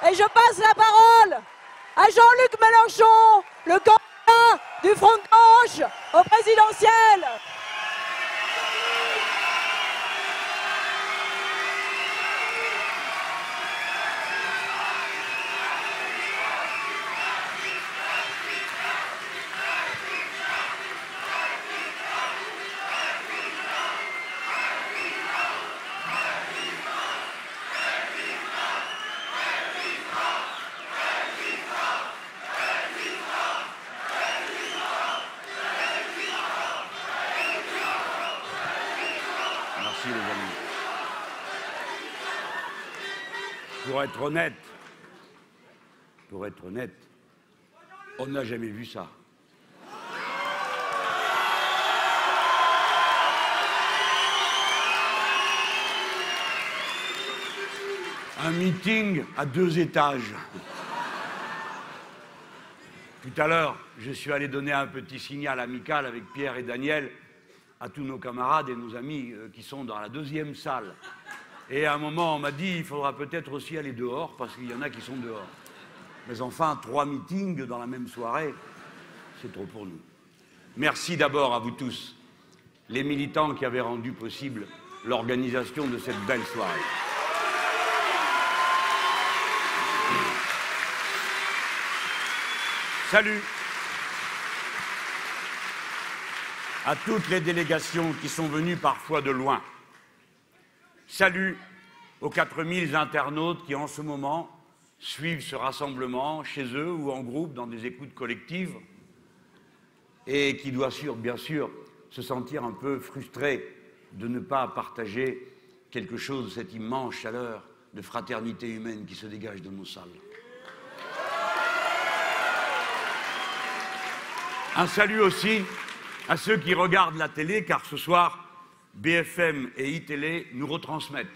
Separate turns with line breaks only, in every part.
Et je passe la parole à Jean-Luc Mélenchon, le candidat du Front de Gauche au présidentiel.
Merci les amis. Pour être honnête, on n'a jamais vu ça. Un meeting à 2 étages. Tout à l'heure, je suis allé donner un petit signal amical avec Pierre et Daniel à tous nos camarades et nos amis qui sont dans la 2e salle. Et à un moment, on m'a dit, il faudra peut-être aussi aller dehors, parce qu'il y en a qui sont dehors. Mais enfin, 3 meetings dans la même soirée, c'est trop pour nous. Merci d'abord à vous tous, les militants qui avaient rendu possible l'organisation de cette belle soirée. Salut à toutes les délégations qui sont venues parfois de loin. Salut aux 4000 internautes qui, en ce moment, suivent ce rassemblement chez eux ou en groupe dans des écoutes collectives et qui doivent bien sûr se sentir un peu frustrés de ne pas partager quelque chose de cette immense chaleur de fraternité humaine qui se dégage de nos salles. Un salut aussi à ceux qui regardent la télé, car ce soir, BFM et iTélé nous retransmettent.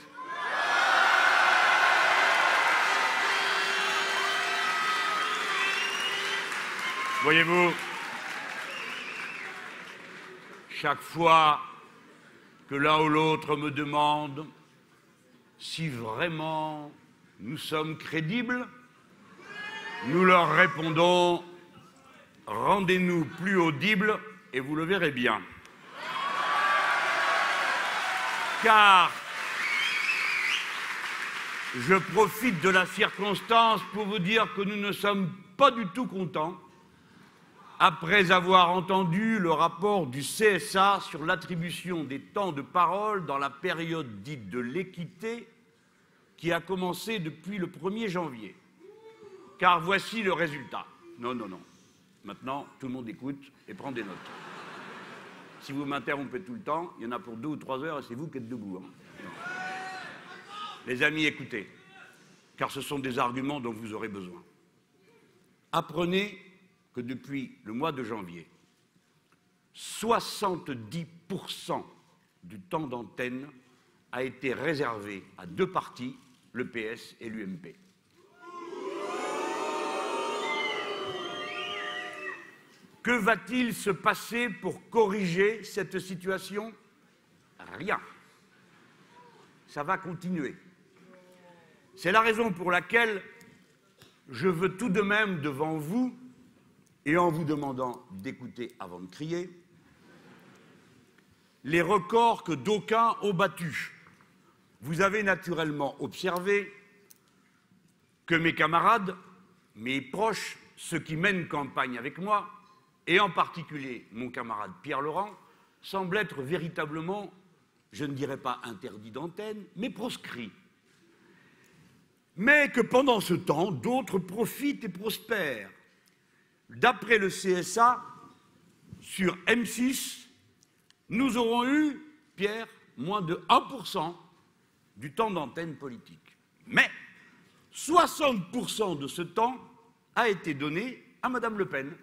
Voyez-vous, chaque fois que l'un ou l'autre me demande si vraiment nous sommes crédibles, nous leur répondons « Rendez-nous plus audibles et vous le verrez bien ». Car je profite de la circonstance pour vous dire que nous ne sommes pas du tout contents après avoir entendu le rapport du CSA sur l'attribution des temps de parole dans la période dite de l'équité qui a commencé depuis le 1er janvier. Car voici le résultat. Non. Maintenant, tout le monde écoute et prend des notes. Si vous m'interrompez tout le temps, il y en a pour 2 ou 3 heures et c'est vous qui êtes debout. Les amis, écoutez, car ce sont des arguments dont vous aurez besoin. Apprenez que depuis le mois de janvier, 70% du temps d'antenne a été réservé à 2 partis, le PS et l'UMP. Que va-t-il se passer pour corriger cette situation? Rien. Ça va continuer. C'est la raison pour laquelle je veux tout de même devant vous, et en vous demandant d'écouter avant de crier, les records que d'aucuns ont battus. Vous avez naturellement observé que mes camarades, mes proches, ceux qui mènent campagne avec moi, et en particulier mon camarade Pierre Laurent, semblent être véritablement, je ne dirais pas interdits d'antenne, mais proscrits. Mais que pendant ce temps, d'autres profitent et prospèrent. D'après le CSA, sur M6, nous aurons eu, Pierre, moins de 1% du temps d'antenne politique. Mais 60% de ce temps a été donné à Madame Le Pen.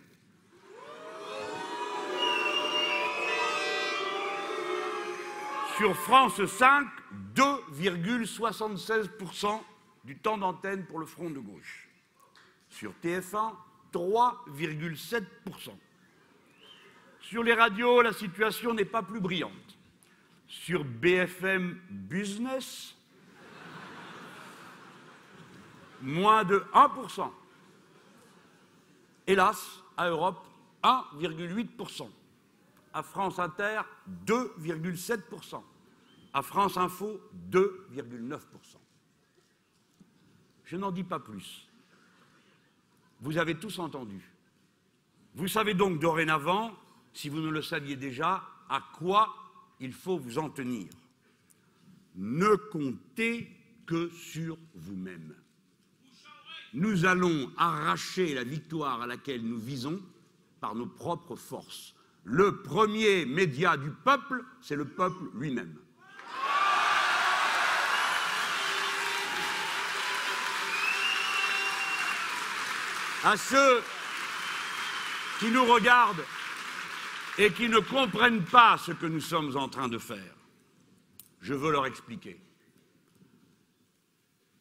Sur France 5, 2,76% du temps d'antenne pour le Front de gauche. Sur TF1, 3,7%. Sur les radios, la situation n'est pas plus brillante. Sur BFM Business, moins de 1%. Hélas, à Europe, 1,8%. À France Inter, 2,7%. À France Info, 2,9%. Je n'en dis pas plus. Vous avez tous entendu. Vous savez donc dorénavant, si vous ne le saviez déjà, à quoi il faut vous en tenir. Ne comptez que sur vous-même. Nous allons arracher la victoire à laquelle nous visons par nos propres forces. Le premier média du peuple, c'est le peuple lui-même. À ceux qui nous regardent et qui ne comprennent pas ce que nous sommes en train de faire, je veux leur expliquer.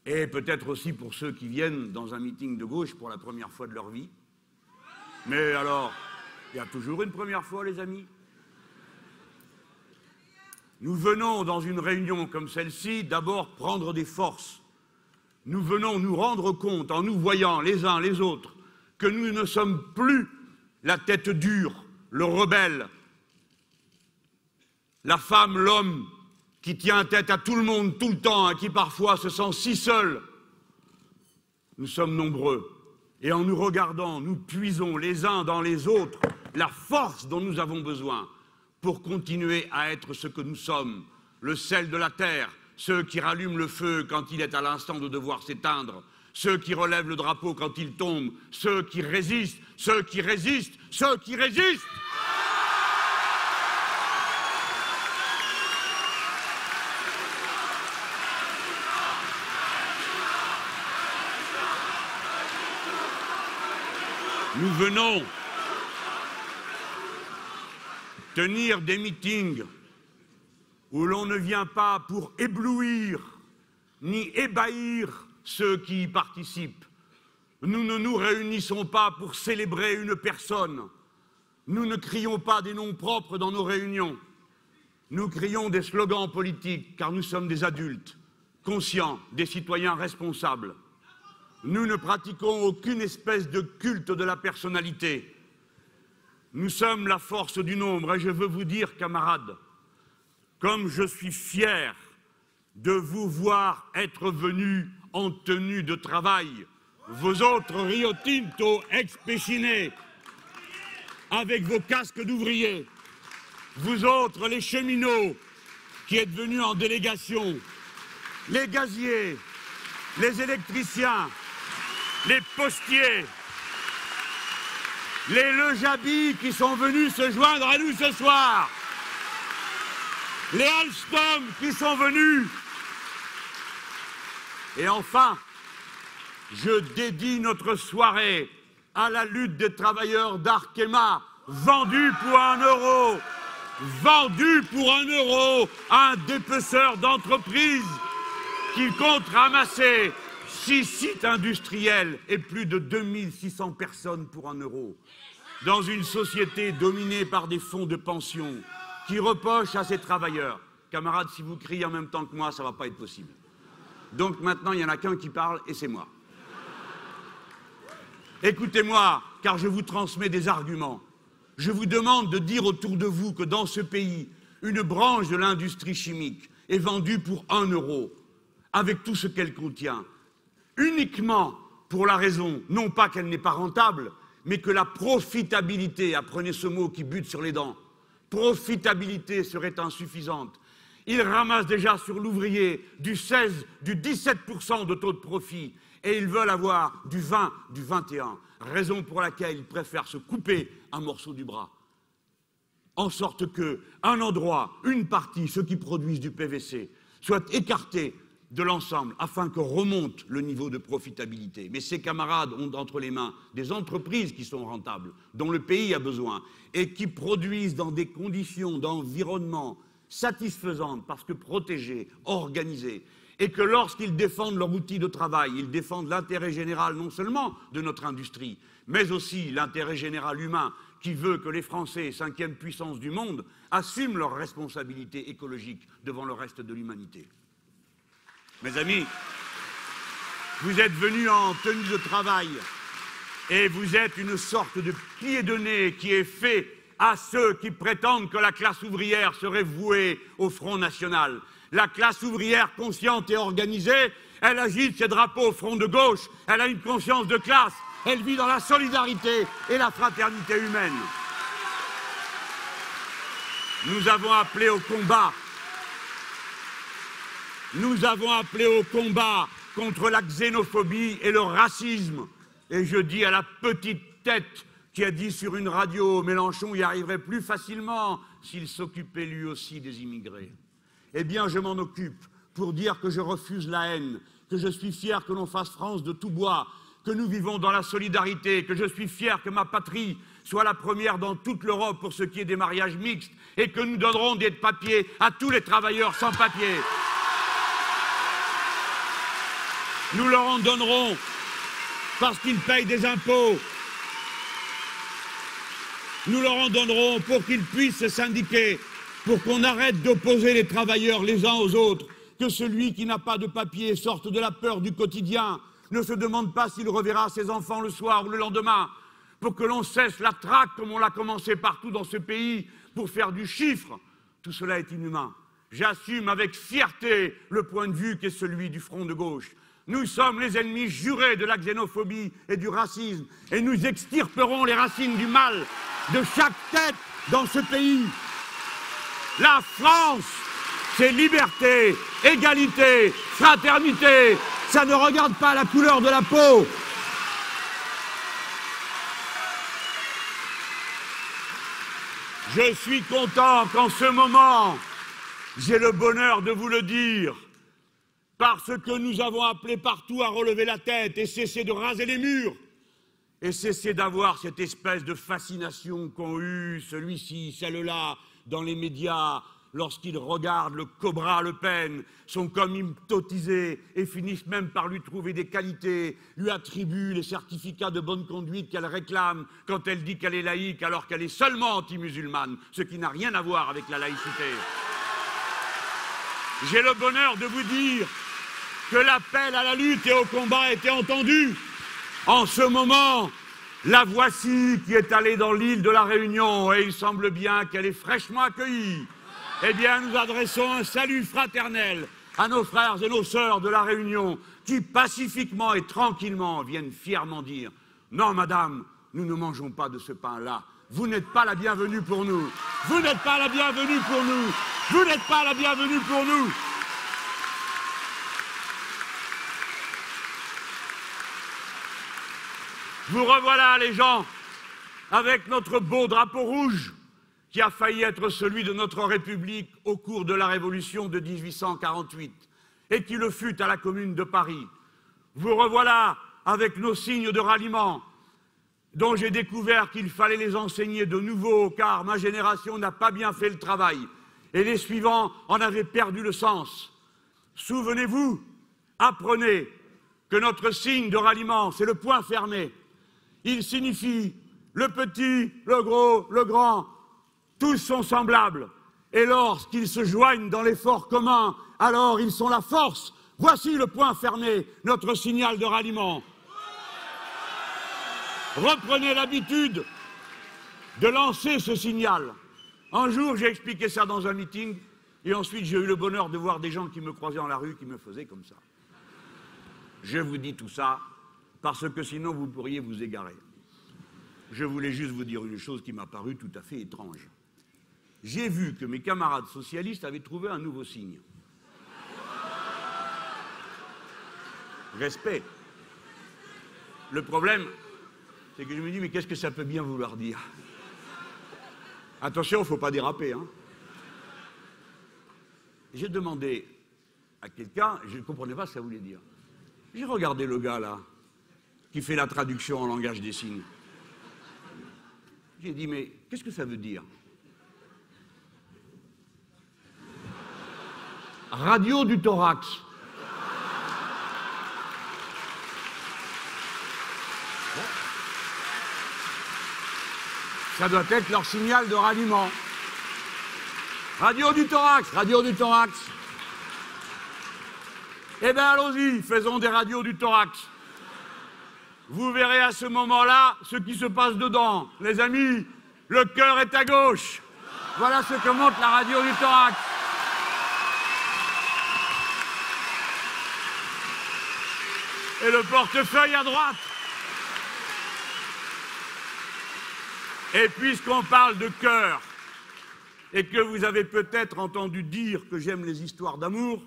Et peut-être aussi pour ceux qui viennent dans un meeting de gauche pour la première fois de leur vie. Mais alors, il y a toujours une première fois, les amis. Nous venons dans une réunion comme celle-ci d'abord prendre des forces. Nous venons nous rendre compte, en nous voyant les uns les autres, que nous ne sommes plus la tête dure, le rebelle, la femme, l'homme, qui tient tête à tout le monde, tout le temps, et qui parfois se sent si seul. Nous sommes nombreux. Et en nous regardant, nous puisons les uns dans les autres la force dont nous avons besoin pour continuer à être ce que nous sommes, le sel de la terre, ceux qui rallument le feu quand il est à l'instant de devoir s'éteindre, ceux qui relèvent le drapeau quand il tombe, ceux qui résistent, ceux qui résistent, ceux qui résistent. Nous venons tenir des meetings où l'on ne vient pas pour éblouir ni ébahir ceux qui y participent. Nous ne nous réunissons pas pour célébrer une personne. Nous ne crions pas des noms propres dans nos réunions. Nous crions des slogans politiques car nous sommes des adultes, conscients, des citoyens responsables. Nous ne pratiquons aucune espèce de culte de la personnalité. Nous sommes la force du nombre et je veux vous dire, camarades, comme je suis fier de vous voir être venus en tenue de travail, vous autres Rio Tinto ex-Péchinés, avec vos casques d'ouvriers, vous autres les cheminots qui êtes venus en délégation, les gaziers, les électriciens, les postiers, les lejabis qui sont venus se joindre à nous ce soir, les Alstom qui sont venus. Et enfin, je dédie notre soirée à la lutte des travailleurs d'Arkema, vendus pour 1 euro, vendus pour 1 euro à un dépeceur d'entreprise qui compte ramasser 6 sites industriels et plus de 2600 personnes pour 1 euro, dans une société dominée par des fonds de pension qui reprochent à ces travailleurs. Camarades, si vous criez en même temps que moi, ça ne va pas être possible. Donc maintenant, il n'y en a qu'un qui parle et c'est moi. Écoutez-moi, car je vous transmets des arguments. Je vous demande de dire autour de vous que dans ce pays, une branche de l'industrie chimique est vendue pour 1 euro, avec tout ce qu'elle contient, uniquement pour la raison, non pas qu'elle n'est pas rentable, mais que la profitabilité, apprenez ce mot qui bute sur les dents, profitabilité serait insuffisante. Ils ramassent déjà sur l'ouvrier du 16, du 17% de taux de profit et ils veulent avoir du 20, du 21, raison pour laquelle ils préfèrent se couper un morceau du bras. En sorte qu'un endroit, une partie, ceux qui produisent du PVC, soient écartés de l'ensemble afin que remonte le niveau de profitabilité. Mais ces camarades ont entre les mains des entreprises qui sont rentables, dont le pays a besoin, et qui produisent dans des conditions d'environnement satisfaisantes parce que protégées, organisées, et que lorsqu'ils défendent leur outil de travail, ils défendent l'intérêt général non seulement de notre industrie, mais aussi l'intérêt général humain qui veut que les Français, 5e puissance du monde, assument leurs responsabilités écologiques devant le reste de l'humanité. Mes amis, Vous êtes venus en tenue de travail et vous êtes une sorte de pied de nez qui est fait à ceux qui prétendent que la classe ouvrière serait vouée au Front National. La classe ouvrière consciente et organisée, elle agite ses drapeaux au front de gauche, elle a une conscience de classe, elle vit dans la solidarité et la fraternité humaine. Nous avons appelé au combat. Nous avons appelé au combat contre la xénophobie et le racisme. Et je dis à la petite tête qui a dit sur une radio, Mélenchon y arriverait plus facilement s'il s'occupait lui aussi des immigrés. Eh bien, je m'en occupe pour dire que je refuse la haine, que je suis fier que l'on fasse France de tout bois, que nous vivons dans la solidarité, que je suis fier que ma patrie soit la première dans toute l'Europe pour ce qui est des mariages mixtes et que nous donnerons des papiers à tous les travailleurs sans papiers. Nous leur en donnerons parce qu'ils payent des impôts. Nous leur en donnerons pour qu'ils puissent se syndiquer, pour qu'on arrête d'opposer les travailleurs les uns aux autres, que celui qui n'a pas de papier sorte de la peur du quotidien, ne se demande pas s'il reverra ses enfants le soir ou le lendemain, pour que l'on cesse la traque comme on l'a commencé partout dans ce pays, pour faire du chiffre. Tout cela est inhumain. J'assume avec fierté le point de vue qui est celui du front de gauche. Nous sommes les ennemis jurés de la xénophobie et du racisme, et nous extirperons les racines du mal de chaque tête dans ce pays. La France, c'est liberté, égalité, fraternité. Ça ne regarde pas la couleur de la peau. Je suis content qu'en ce moment, j'ai le bonheur de vous le dire, parce que nous avons appelé partout à relever la tête et cesser de raser les murs, et cesser d'avoir cette espèce de fascination qu'ont eu celui-ci, celle-là, dans les médias, lorsqu'ils regardent le Cobra Le Pen, sont comme hypnotisés et finissent même par lui trouver des qualités, lui attribuent les certificats de bonne conduite qu'elle réclame quand elle dit qu'elle est laïque alors qu'elle est seulement anti-musulmane, ce qui n'a rien à voir avec la laïcité. J'ai le bonheur de vous dire que l'appel à la lutte et au combat a été entendu. En ce moment, la voici qui est allée dans l'île de la Réunion et il semble bien qu'elle est fraîchement accueillie. Eh bien, nous adressons un salut fraternel à nos frères et nos sœurs de la Réunion qui, pacifiquement et tranquillement, viennent fièrement dire « Non, madame, nous ne mangeons pas de ce pain-là. Vous n'êtes pas la bienvenue pour nous. Vous n'êtes pas la bienvenue pour nous. Vous n'êtes pas la bienvenue pour nous. » Vous revoilà, les gens, avec notre beau drapeau rouge qui a failli être celui de notre République au cours de la Révolution de 1848 et qui le fut à la Commune de Paris. Vous revoilà avec nos signes de ralliement dont j'ai découvert qu'il fallait les enseigner de nouveau car ma génération n'a pas bien fait le travail et les suivants en avaient perdu le sens. Souvenez-vous, apprenez que notre signe de ralliement, c'est le poing fermé. Il signifie le petit, le gros, le grand, tous sont semblables. Et lorsqu'ils se joignent dans l'effort commun, alors ils sont la force. Voici le poing fermé, notre signal de ralliement. Reprenez l'habitude de lancer ce signal. Un jour, j'ai expliqué ça dans un meeting, et ensuite j'ai eu le bonheur de voir des gens qui me croisaient dans la rue, qui me faisaient comme ça. Je vous dis tout ça parce que sinon vous pourriez vous égarer. Je voulais juste vous dire une chose qui m'a paru tout à fait étrange. J'ai vu que mes camarades socialistes avaient trouvé un nouveau signe. Respect. Le problème, c'est que je me dis, mais qu'est-ce que ça peut bien vouloir dire? Attention, il ne faut pas déraper. Hein. J'ai demandé à quelqu'un, je ne comprenais pas ce que ça voulait dire. J'ai regardé le gars là, qui fait la traduction en langage des signes. J'ai dit, mais qu'est-ce que ça veut dire? Radio du thorax. Ça doit être leur signal de ralliement. Radio du thorax, radio du thorax. Eh bien, allons-y, faisons des radios du thorax. Vous verrez à ce moment-là ce qui se passe dedans. Les amis, le cœur est à gauche. Voilà ce que montre la radio du thorax. Et le portefeuille à droite. Et puisqu'on parle de cœur, et que vous avez peut-être entendu dire que j'aime les histoires d'amour,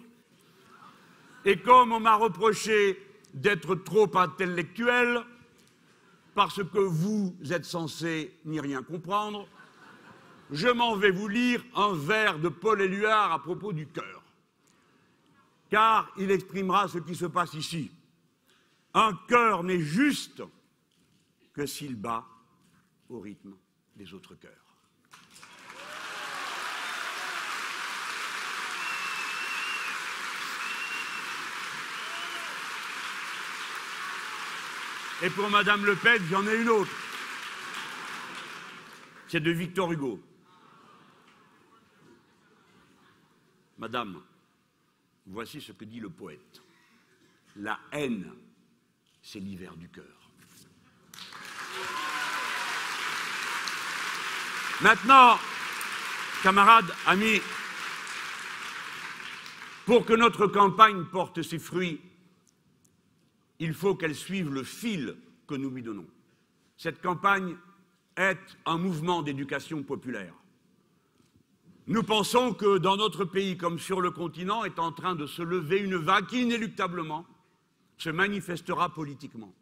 et comme on m'a reproché d'être trop intellectuel, parce que vous êtes censé n'y rien comprendre, je m'en vais vous lire un vers de Paul Éluard à propos du cœur, car il exprimera ce qui se passe ici. Un cœur n'est juste que s'il bat au rythme des autres cœurs. Et pour Madame Le Pen, j'en ai une autre. C'est de Victor Hugo. Madame, voici ce que dit le poète. La haine, c'est l'hiver du cœur. Maintenant, camarades, amis, pour que notre campagne porte ses fruits, il faut qu'elle suive le fil que nous lui donnons. Cette campagne est un mouvement d'éducation populaire. Nous pensons que dans notre pays, comme sur le continent, est en train de se lever une vague qui, inéluctablement, se manifestera politiquement.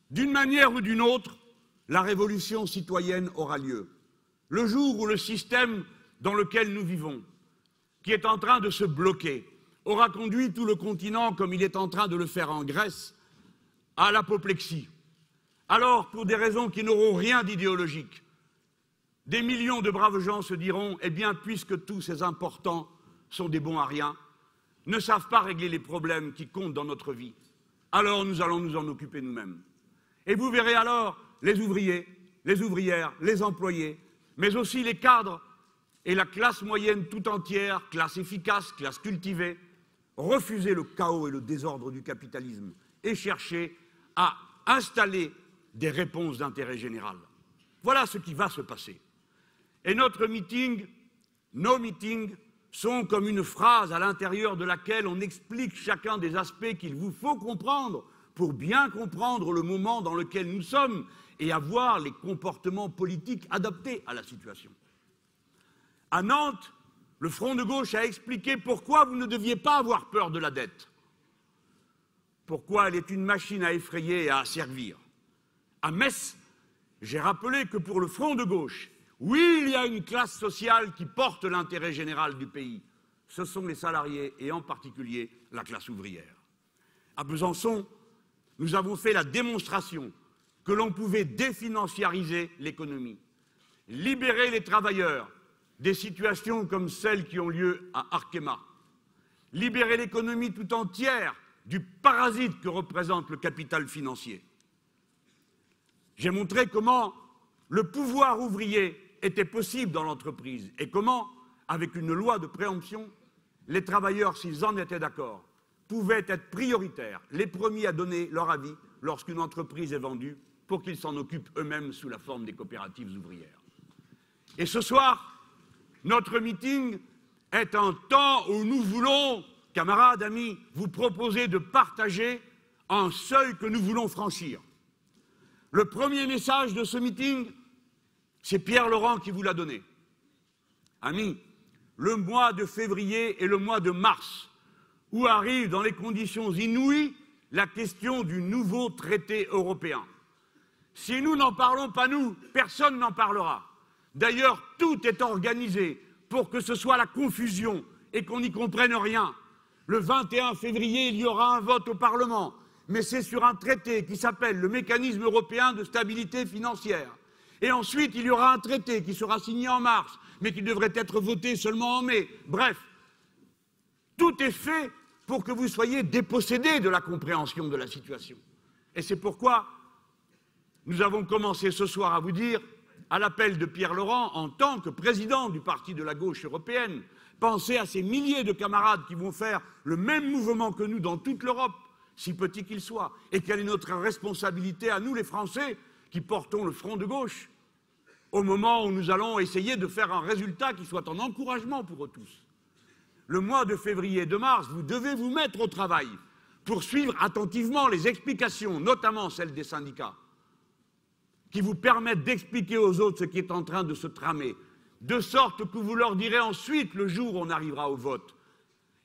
D'une manière ou d'une autre, la révolution citoyenne aura lieu. Le jour où le système dans lequel nous vivons, qui est en train de se bloquer, aura conduit tout le continent, comme il est en train de le faire en Grèce, à l'apoplexie. Alors, pour des raisons qui n'auront rien d'idéologique, des millions de braves gens se diront « Eh bien, puisque tous ces importants sont des bons à rien, ne savent pas régler les problèmes qui comptent dans notre vie, alors nous allons nous en occuper nous-mêmes. » Et vous verrez alors les ouvriers, les ouvrières, les employés, mais aussi les cadres et la classe moyenne tout entière, classe efficace, classe cultivée, refuser le chaos et le désordre du capitalisme et chercher à installer des réponses d'intérêt général. Voilà ce qui va se passer. Et notre meeting, nos meetings, sont comme une phrase à l'intérieur de laquelle on explique chacun des aspects qu'il vous faut comprendre pour bien comprendre le moment dans lequel nous sommes et avoir les comportements politiques adaptés à la situation. À Nantes, le Front de gauche a expliqué pourquoi vous ne deviez pas avoir peur de la dette. Pourquoi elle est une machine à effrayer et à asservir. À Metz, j'ai rappelé que pour le Front de gauche, oui, il y a une classe sociale qui porte l'intérêt général du pays. Ce sont les salariés et en particulier la classe ouvrière. À Besançon, nous avons fait la démonstration que l'on pouvait définanciariser l'économie, libérer les travailleurs des situations comme celles qui ont lieu à Arkema, libérer l'économie tout entière du parasite que représente le capital financier. J'ai montré comment le pouvoir ouvrier était possible dans l'entreprise et comment, avec une loi de préemption, les travailleurs, s'ils en étaient d'accord, pouvaient être prioritaires, les premiers à donner leur avis lorsqu'une entreprise est vendue pour qu'ils s'en occupent eux-mêmes sous la forme des coopératives ouvrières. Et ce soir, notre meeting est un temps où nous voulons, camarades, amis, vous proposer de partager un seuil que nous voulons franchir. Le premier message de ce meeting, c'est Pierre Laurent qui vous l'a donné. Amis, le mois de février et le mois de mars, où arrive dans les conditions inouïes la question du nouveau traité européen. Si nous n'en parlons pas, nous, personne n'en parlera. D'ailleurs, tout est organisé pour que ce soit la confusion et qu'on n'y comprenne rien. Le 21 février, il y aura un vote au Parlement, mais c'est sur un traité qui s'appelle le Mécanisme européen de stabilité financière. Et ensuite, il y aura un traité qui sera signé en mars, mais qui devrait être voté seulement en mai. Bref, tout est fait pour que vous soyez dépossédés de la compréhension de la situation. Et c'est pourquoi nous avons commencé ce soir à vous dire, à l'appel de Pierre Laurent, en tant que président du Parti de la gauche européenne, Pensez à ces milliers de camarades qui vont faire le même mouvement que nous dans toute l'Europe, si petit qu'il soit. Et quelle est notre responsabilité à nous, les Français, qui portons le front de gauche, au moment où nous allons essayer de faire un résultat qui soit un encouragement pour eux tous. Le mois de février et de mars, vous devez vous mettre au travail pour suivre attentivement les explications, notamment celles des syndicats, qui vous permettent d'expliquer aux autres ce qui est en train de se tramer, de sorte que vous leur direz ensuite, le jour où on arrivera au vote.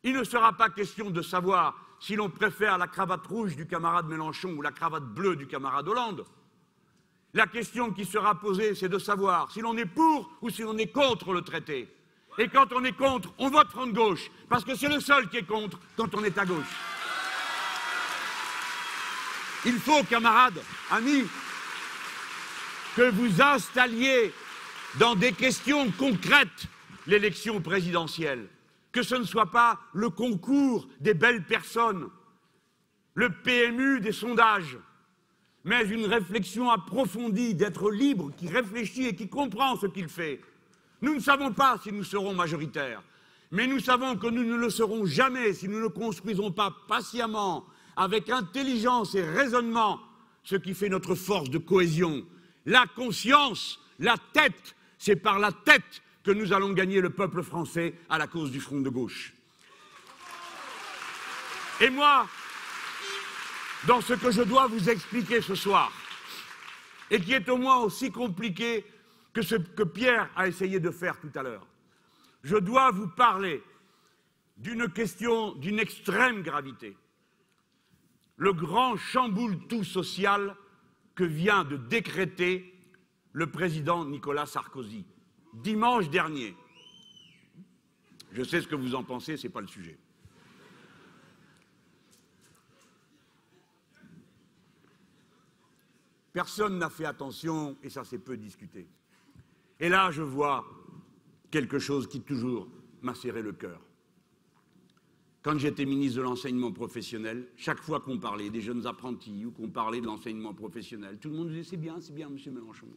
Il ne sera pas question de savoir si l'on préfère la cravate rouge du camarade Mélenchon ou la cravate bleue du camarade Hollande. La question qui sera posée, c'est de savoir si l'on est pour ou si l'on est contre le traité. Et quand on est contre, on vote front de gauche, parce que c'est le seul qui est contre quand on est à gauche. Il faut, camarades, amis, que vous installiez dans des questions concrètes l'élection présidentielle, que ce ne soit pas le concours des belles personnes, le PMU des sondages, mais une réflexion approfondie, d'être libre, qui réfléchit et qui comprend ce qu'il fait. Nous ne savons pas si nous serons majoritaires, mais nous savons que nous ne le serons jamais si nous ne construisons pas patiemment, avec intelligence et raisonnement, ce qui fait notre force de cohésion. La conscience, la tête, c'est par la tête que nous allons gagner le peuple français à la cause du front de gauche. Et moi, dans ce que je dois vous expliquer ce soir, et qui est au moins aussi compliqué que ce que Pierre a essayé de faire tout à l'heure, je dois vous parler d'une question d'une extrême gravité. Le grand chamboule-tout social que vient de décréter le président Nicolas Sarkozy, dimanche dernier. Je sais ce que vous en pensez, ce n'est pas le sujet. Personne n'a fait attention et ça s'est peu discuté. Et là, je vois quelque chose qui toujours m'a serré le cœur. Quand j'étais ministre de l'enseignement professionnel, chaque fois qu'on parlait des jeunes apprentis ou qu'on parlait de l'enseignement professionnel, tout le monde disait c'est bien, monsieur Mélenchon.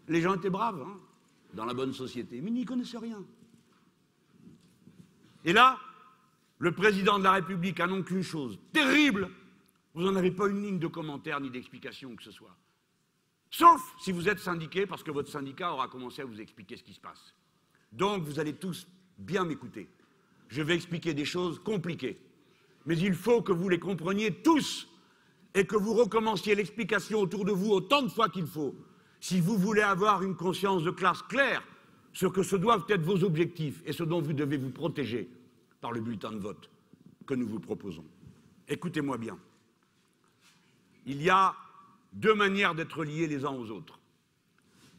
Les gens étaient braves, hein, dans la bonne société, mais ils n'y connaissaient rien. Et là, le président de la République annonce une chose terrible. Vous n'en avez pas une ligne de commentaire ni d'explication que ce soit. Sauf si vous êtes syndiqué, parce que votre syndicat aura commencé à vous expliquer ce qui se passe. Donc, vous allez tous bien m'écouter. Je vais expliquer des choses compliquées. Mais il faut que vous les compreniez tous et que vous recommenciez l'explication autour de vous autant de fois qu'il faut. Si vous voulez avoir une conscience de classe claire sur ce doivent être vos objectifs et ce dont vous devez vous protéger par le bulletin de vote que nous vous proposons. Écoutez-moi bien. Il y a deux manières d'être liés les uns aux autres.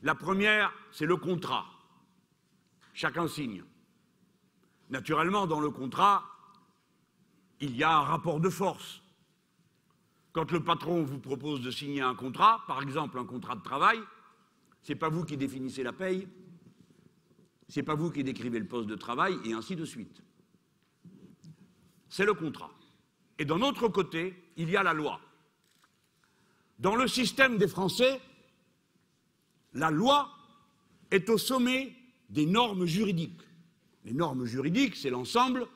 La première, c'est le contrat. Chacun signe. Naturellement, dans le contrat, il y a un rapport de force. Quand le patron vous propose de signer un contrat, par exemple un contrat de travail, ce n'est pas vous qui définissez la paye, ce n'est pas vous qui décrivez le poste de travail, et ainsi de suite. C'est le contrat. Et d'un autre côté, il y a la loi. Dans le système des Français, la loi est au sommet des normes juridiques. Les normes juridiques, c'est l'ensemble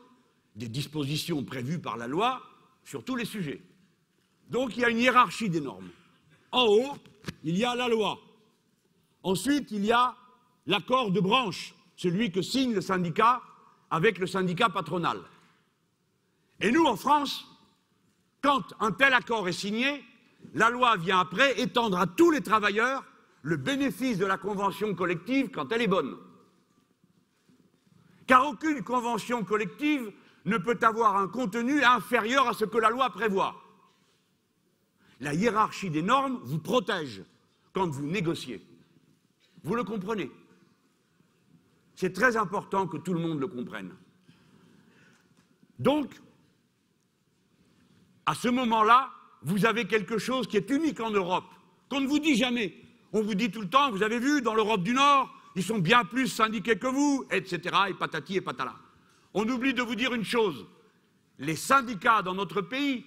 des dispositions prévues par la loi sur tous les sujets. Donc il y a une hiérarchie des normes. En haut, il y a la loi. Ensuite, il y a l'accord de branche, celui que signe le syndicat avec le syndicat patronal. Et nous, en France, quand un tel accord est signé, la loi vient après étendre à tous les travailleurs le bénéfice de la convention collective quand elle est bonne. Car aucune convention collective ne peut avoir un contenu inférieur à ce que la loi prévoit. La hiérarchie des normes vous protège quand vous négociez. Vous le comprenez? C'est très important que tout le monde le comprenne. Donc, à ce moment-là, vous avez quelque chose qui est unique en Europe, qu'on ne vous dit jamais. On vous dit tout le temps, vous avez vu, dans l'Europe du Nord, ils sont bien plus syndiqués que vous, etc., et patati et patala. On oublie de vous dire une chose, les syndicats dans notre pays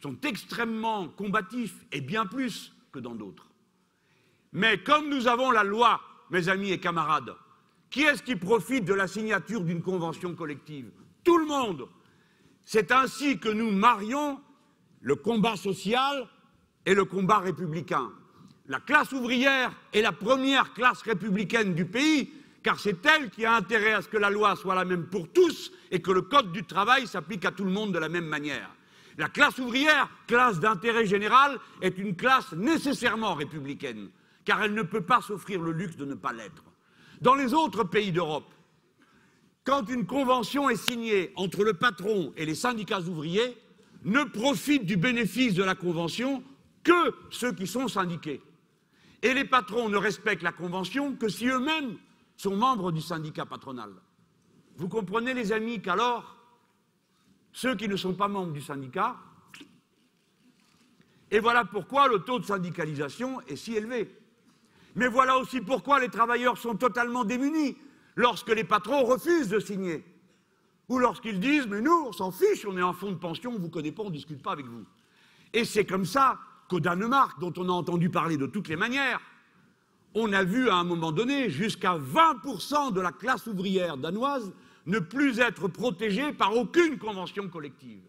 sont extrêmement combatifs, et bien plus que dans d'autres. Mais comme nous avons la loi, mes amis et camarades, Qui est-ce qui profite de la signature d'une convention collective? Tout le monde. C'est ainsi que nous marions le combat social et le combat républicain. La classe ouvrière est la première classe républicaine du pays, car c'est elle qui a intérêt à ce que la loi soit la même pour tous et que le code du travail s'applique à tout le monde de la même manière. La classe ouvrière, classe d'intérêt général, est une classe nécessairement républicaine, car elle ne peut pas s'offrir le luxe de ne pas l'être. Dans les autres pays d'Europe, quand une convention est signée entre le patron et les syndicats ouvriers, ne profitent du bénéfice de la convention que ceux qui sont syndiqués. Et les patrons ne respectent la convention que si eux-mêmes sont membres du syndicat patronal. Vous comprenez, les amis, qu'alors, ceux qui ne sont pas membres du syndicat, et voilà pourquoi le taux de syndicalisation est si élevé. Mais voilà aussi pourquoi les travailleurs sont totalement démunis lorsque les patrons refusent de signer. Ou lorsqu'ils disent « mais nous, on s'en fiche, on est en fonds de pension, on ne vous connaît pas, on ne discute pas avec vous ». Et c'est comme ça qu'au Danemark, dont on a entendu parler de toutes les manières, on a vu à un moment donné jusqu'à 20% de la classe ouvrière danoise ne plus être protégée par aucune convention collective.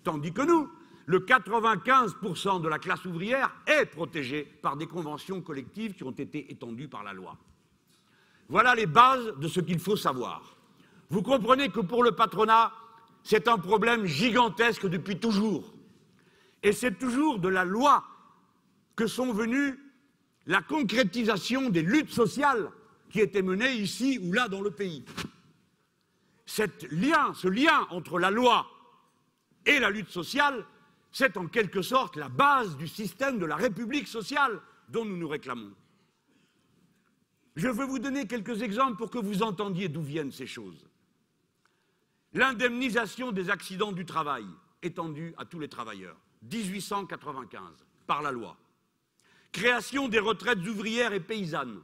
Tandis que nous, le 95% de la classe ouvrière est protégée par des conventions collectives qui ont été étendues par la loi. Voilà les bases de ce qu'il faut savoir. Vous comprenez que pour le patronat, c'est un problème gigantesque depuis toujours. Et c'est toujours de la loi que sont venues la concrétisation des luttes sociales qui étaient menées ici ou là dans le pays. Ce lien entre la loi et la lutte sociale, c'est en quelque sorte la base du système de la République sociale dont nous nous réclamons. Je veux vous donner quelques exemples pour que vous entendiez d'où viennent ces choses. L'indemnisation des accidents du travail étendue à tous les travailleurs, 1895, par la loi. Création des retraites ouvrières et paysannes.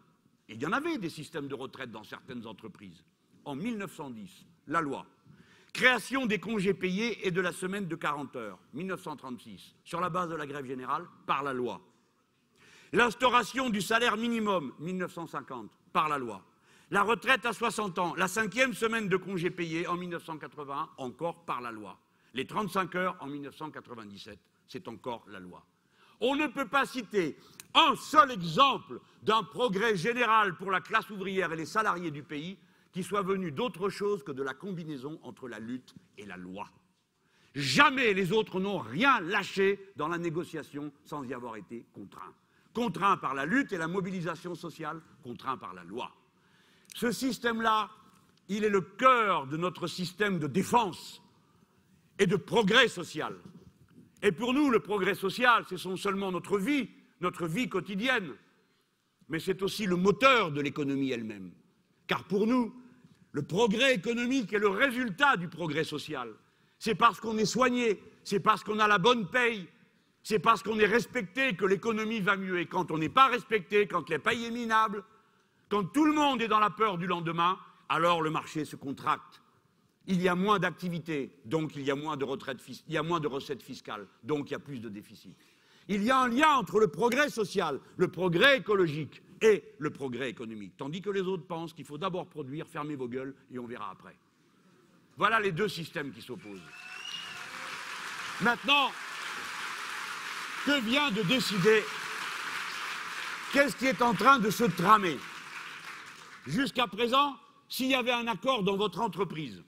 Il y en avait des systèmes de retraite dans certaines entreprises. En 1910, la loi. Création des congés payés et de la semaine de 40 heures, 1936, sur la base de la grève générale, par la loi. L'instauration du salaire minimum, 1950, par la loi. La retraite à 60 ans, la 5e semaine de congés payés en 1981, encore par la loi. Les 35 heures en 1997, c'est encore la loi. On ne peut pas citer un seul exemple d'un progrès général pour la classe ouvrière et les salariés du pays qui soit venu d'autre chose que de la combinaison entre la lutte et la loi. Jamais les autres n'ont rien lâché dans la négociation sans y avoir été contraints. Contraints par la lutte et la mobilisation sociale, contraints par la loi. Ce système-là, il est le cœur de notre système de défense et de progrès social. Et pour nous, le progrès social, ce sont seulement notre vie quotidienne, mais c'est aussi le moteur de l'économie elle-même. Car pour nous, le progrès économique est le résultat du progrès social. C'est parce qu'on est soigné, c'est parce qu'on a la bonne paye, c'est parce qu'on est respecté que l'économie va mieux. Et quand on n'est pas respecté, quand les payes est minable, quand tout le monde est dans la peur du lendemain, alors le marché se contracte. Il y a moins d'activité, donc il y a moins de recettes fiscales, donc il y a plus de déficit. Il y a un lien entre le progrès social, le progrès écologique et le progrès économique. Tandis que les autres pensent qu'il faut d'abord produire, fermer vos gueules et on verra après. Voilà les deux systèmes qui s'opposent. Maintenant, que vient de décider? Qu'est-ce qui est en train de se tramer? Jusqu'à présent, s'il y avait un accord dans votre entreprise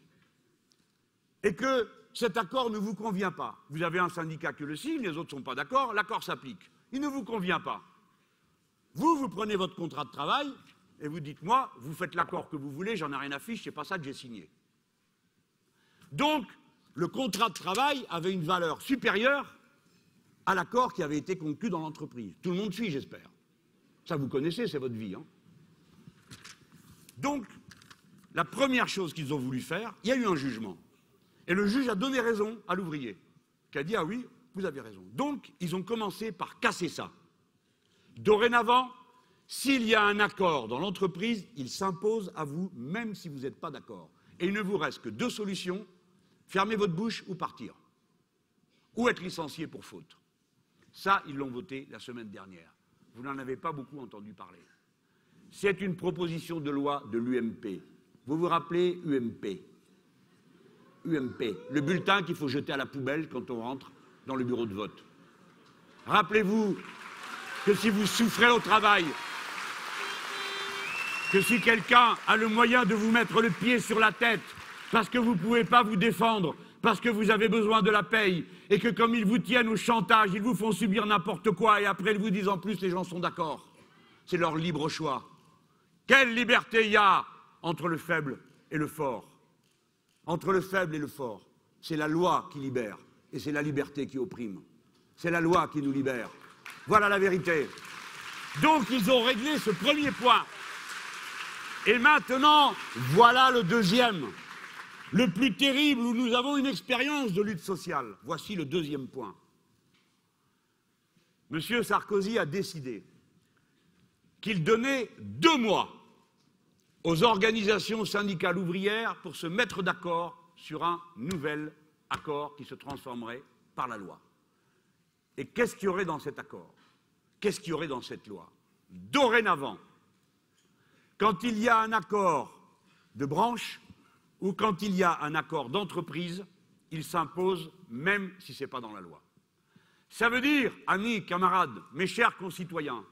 et que cet accord ne vous convient pas, vous avez un syndicat qui le signe, les autres ne sont pas d'accord, l'accord s'applique. Il ne vous convient pas. Vous prenez votre contrat de travail et vous dites, moi, vous faites l'accord que vous voulez, j'en ai rien à fiche, c'est pas ça que j'ai signé. Donc, le contrat de travail avait une valeur supérieure à l'accord qui avait été conclu dans l'entreprise. Tout le monde suit, j'espère. Ça, vous connaissez, c'est votre vie. Hein. Donc, la première chose qu'ils ont voulu faire, il y a eu un jugement. Et le juge a donné raison à l'ouvrier, qui a dit « Ah oui, vous avez raison ». Donc, ils ont commencé par casser ça. Dorénavant, s'il y a un accord dans l'entreprise, il s'impose à vous, même si vous n'êtes pas d'accord. Et il ne vous reste que deux solutions, fermer votre bouche ou partir. Ou être licencié pour faute. Ça, ils l'ont voté la semaine dernière. Vous n'en avez pas beaucoup entendu parler. c'est une proposition de loi de l'UMP. Vous vous rappelez UMP? UMP, le bulletin qu'il faut jeter à la poubelle quand on rentre dans le bureau de vote. Rappelez-vous que si vous souffrez au travail, que si quelqu'un a le moyen de vous mettre le pied sur la tête parce que vous ne pouvez pas vous défendre, parce que vous avez besoin de la paye, et que comme ils vous tiennent au chantage, ils vous font subir n'importe quoi, et après ils vous disent en plus les gens sont d'accord. C'est leur libre choix. Quelle liberté il y a entre le faible et le fort? Entre le faible et le fort, c'est la loi qui libère, et c'est la liberté qui opprime. C'est la loi qui nous libère. Voilà la vérité. Donc ils ont réglé ce premier point. Et maintenant, voilà le deuxième, le plus terrible, où nous avons une expérience de lutte sociale. Voici le deuxième point. Monsieur Sarkozy a décidé qu'il donnait 2 mois aux organisations syndicales ouvrières pour se mettre d'accord sur un nouvel accord qui se transformerait par la loi. Et qu'est-ce qu'il y aurait dans cet accord? Qu'est-ce qu'il y aurait dans cette loi? Dorénavant, quand il y a un accord de branche ou quand il y a un accord d'entreprise, il s'impose même si ce n'est pas dans la loi. Ça veut dire, amis, camarades, mes chers concitoyens,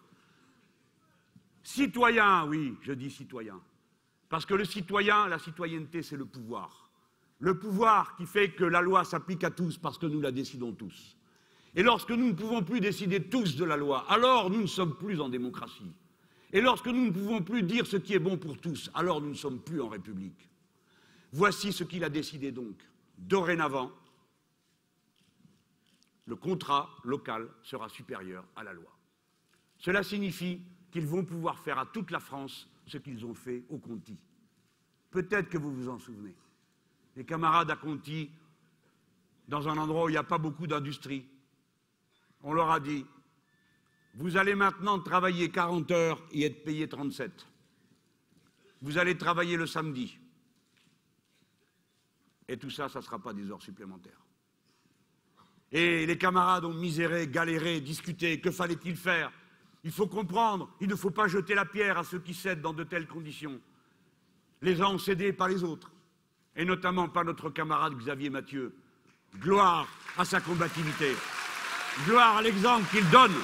citoyens, oui, je dis citoyens, parce que le citoyen, la citoyenneté, c'est le pouvoir. Le pouvoir qui fait que la loi s'applique à tous parce que nous la décidons tous. Et lorsque nous ne pouvons plus décider tous de la loi, alors nous ne sommes plus en démocratie. Et lorsque nous ne pouvons plus dire ce qui est bon pour tous, alors nous ne sommes plus en République. Voici ce qu'il a décidé donc. Dorénavant, le contrat local sera supérieur à la loi. Cela signifie qu'ils vont pouvoir faire à toute la France ce qu'ils ont fait au Conti. Peut-être que vous vous en souvenez. Les camarades à Conti, dans un endroit où il n'y a pas beaucoup d'industrie, on leur a dit « Vous allez maintenant travailler 40 heures et être payé 37. Vous allez travailler le samedi. Et tout ça, ça ne sera pas des heures supplémentaires. » Et les camarades ont miséré, galéré, discuté. Que fallait-il faire? Il faut comprendre, il ne faut pas jeter la pierre à ceux qui cèdent dans de telles conditions. Les uns ont cédé, pas les autres. Et notamment pas notre camarade Xavier Mathieu. Gloire à sa combativité. Gloire à l'exemple qu'il donne.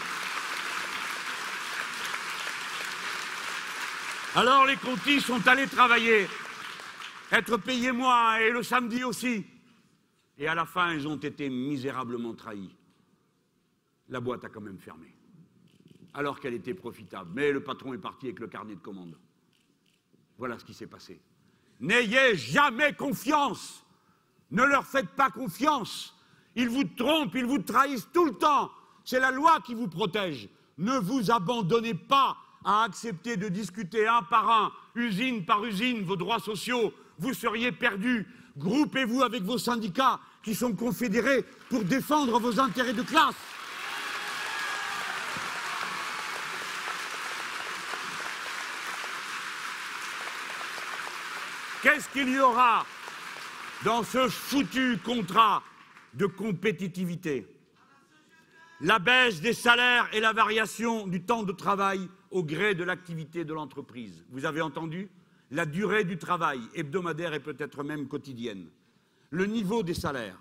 Alors les Contis sont allés travailler, être payés moins, et le samedi aussi. Et à la fin, ils ont été misérablement trahis. La boîte a quand même fermé, alors qu'elle était profitable. Mais le patron est parti avec le carnet de commandes. Voilà ce qui s'est passé. N'ayez jamais confiance. Ne leur faites pas confiance. Ils vous trompent, ils vous trahissent tout le temps. C'est la loi qui vous protège. Ne vous abandonnez pas à accepter de discuter un par un, usine par usine, vos droits sociaux. Vous seriez perdus. Groupez-vous avec vos syndicats qui sont confédérés pour défendre vos intérêts de classe. Qu'est-ce qu'il y aura dans ce foutu contrat de compétitivité? La baisse des salaires et la variation du temps de travail au gré de l'activité de l'entreprise. Vous avez entendu? La durée du travail, hebdomadaire et peut-être même quotidienne. Le niveau des salaires.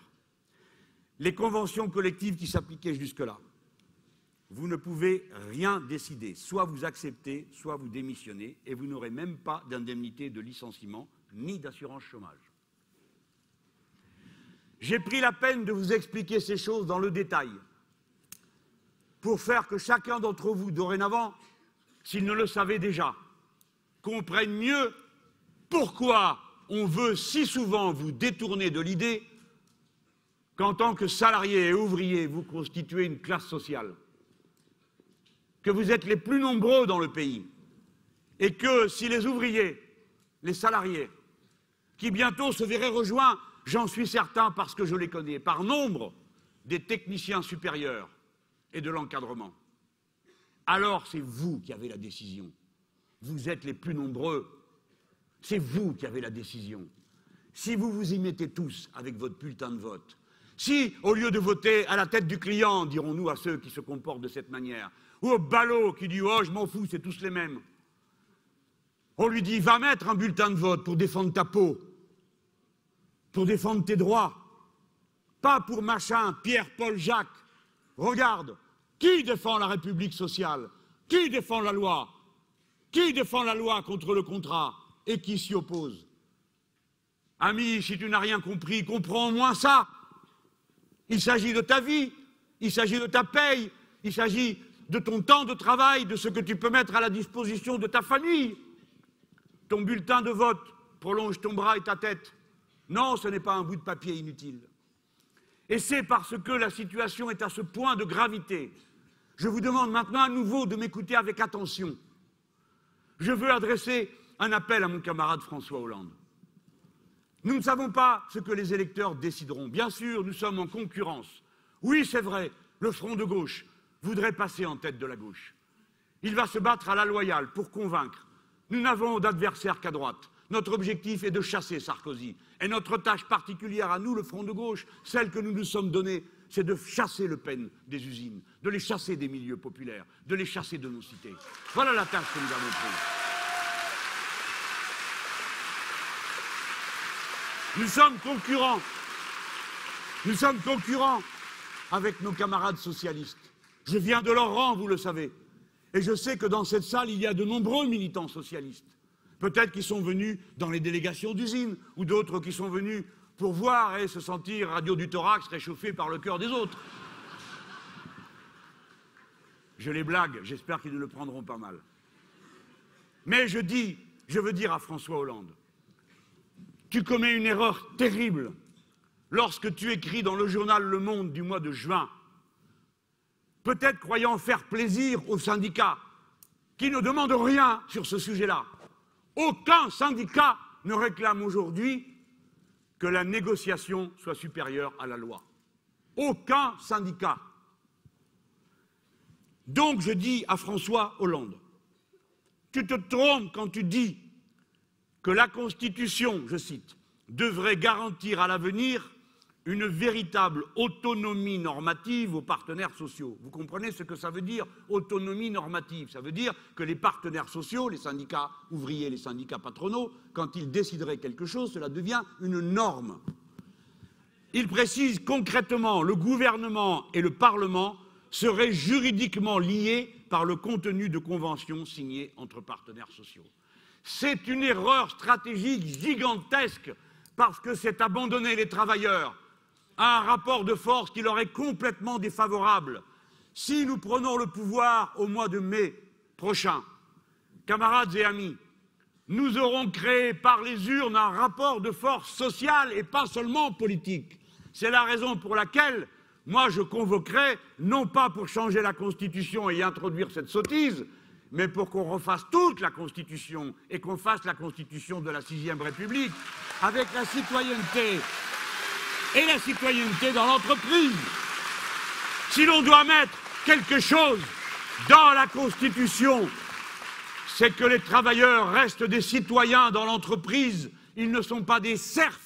Les conventions collectives qui s'appliquaient jusque-là. Vous ne pouvez rien décider. Soit vous acceptez, soit vous démissionnez, et vous n'aurez même pas d'indemnité de licenciement ni d'assurance chômage. J'ai pris la peine de vous expliquer ces choses dans le détail pour faire que chacun d'entre vous, dorénavant, s'il ne le savait déjà, comprenne mieux pourquoi on veut si souvent vous détourner de l'idée qu'en tant que salariés et ouvriers, vous constituez une classe sociale, que vous êtes les plus nombreux dans le pays, et que si les ouvriers, les salariés, qui bientôt se verraient rejoints, j'en suis certain parce que je les connais, par nombre des techniciens supérieurs et de l'encadrement, alors c'est vous qui avez la décision. Vous êtes les plus nombreux. C'est vous qui avez la décision. Si vous vous y mettez tous avec votre bulletin de vote, si, au lieu de voter à la tête du client, dirons-nous à ceux qui se comportent de cette manière, ou au ballot qui dit « Oh, je m'en fous, c'est tous les mêmes », On lui dit, va mettre un bulletin de vote pour défendre ta peau, pour défendre tes droits, pas pour machin, Pierre, Paul, Jacques. Regarde, qui défend la République sociale? Qui défend la loi? Qui défend la loi contre le contrat et qui s'y oppose? Ami, si tu n'as rien compris, comprends au moins ça. Il s'agit de ta vie, il s'agit de ta paye, il s'agit de ton temps de travail, de ce que tu peux mettre à la disposition de ta famille. Ton bulletin de vote prolonge ton bras et ta tête. Non, ce n'est pas un bout de papier inutile. Et c'est parce que la situation est à ce point de gravité. Je vous demande maintenant à nouveau de m'écouter avec attention. Je veux adresser un appel à mon camarade François Hollande. Nous ne savons pas ce que les électeurs décideront. Bien sûr, nous sommes en concurrence. Oui, c'est vrai, le Front de gauche voudrait passer en tête de la gauche. Il va se battre à la loyale pour convaincre. Nous n'avons d'adversaire qu'à droite. Notre objectif est de chasser Sarkozy. Et notre tâche particulière à nous, le Front de gauche, celle que nous nous sommes donnée, c'est de chasser Le Pen des usines, de les chasser des milieux populaires, de les chasser de nos cités. Voilà la tâche que nous avons prise. Nous sommes concurrents. Nous sommes concurrents avec nos camarades socialistes. Je viens de leur rang, vous le savez. Et je sais que dans cette salle, il y a de nombreux militants socialistes. Peut-être qu'ils sont venus dans les délégations d'usines, ou d'autres qui sont venus pour voir et se sentir radio du thorax réchauffé par le cœur des autres. Je les blague, j'espère qu'ils ne le prendront pas mal. Mais je veux dire à François Hollande, tu commets une erreur terrible lorsque tu écris dans le journal Le Monde du mois de juin, peut-être croyant faire plaisir aux syndicats, qui ne demandent rien sur ce sujet-là. Aucun syndicat ne réclame aujourd'hui que la négociation soit supérieure à la loi. Aucun syndicat. Donc je dis à François Hollande, tu te trompes quand tu dis que la Constitution, je cite, devrait garantir à l'avenir une véritable autonomie normative aux partenaires sociaux. Vous comprenez ce que ça veut dire, autonomie normative? Ça veut dire que les partenaires sociaux, les syndicats ouvriers, les syndicats patronaux, quand ils décideraient quelque chose, cela devient une norme. Il précise concrètement, le gouvernement et le Parlement seraient juridiquement liés par le contenu de conventions signées entre partenaires sociaux. C'est une erreur stratégique gigantesque parce que c'est abandonner les travailleurs à un rapport de force qui leur est complètement défavorable. Si nous prenons le pouvoir au mois de mai prochain, camarades et amis, nous aurons créé par les urnes un rapport de force sociale et pas seulement politique. C'est la raison pour laquelle, moi, je convoquerai, non pas pour changer la Constitution et y introduire cette sottise, mais pour qu'on refasse toute la Constitution et qu'on fasse la Constitution de la 6e République avec la citoyenneté et la citoyenneté dans l'entreprise. Si l'on doit mettre quelque chose dans la Constitution, c'est que les travailleurs restent des citoyens dans l'entreprise. Ils ne sont pas des serfs.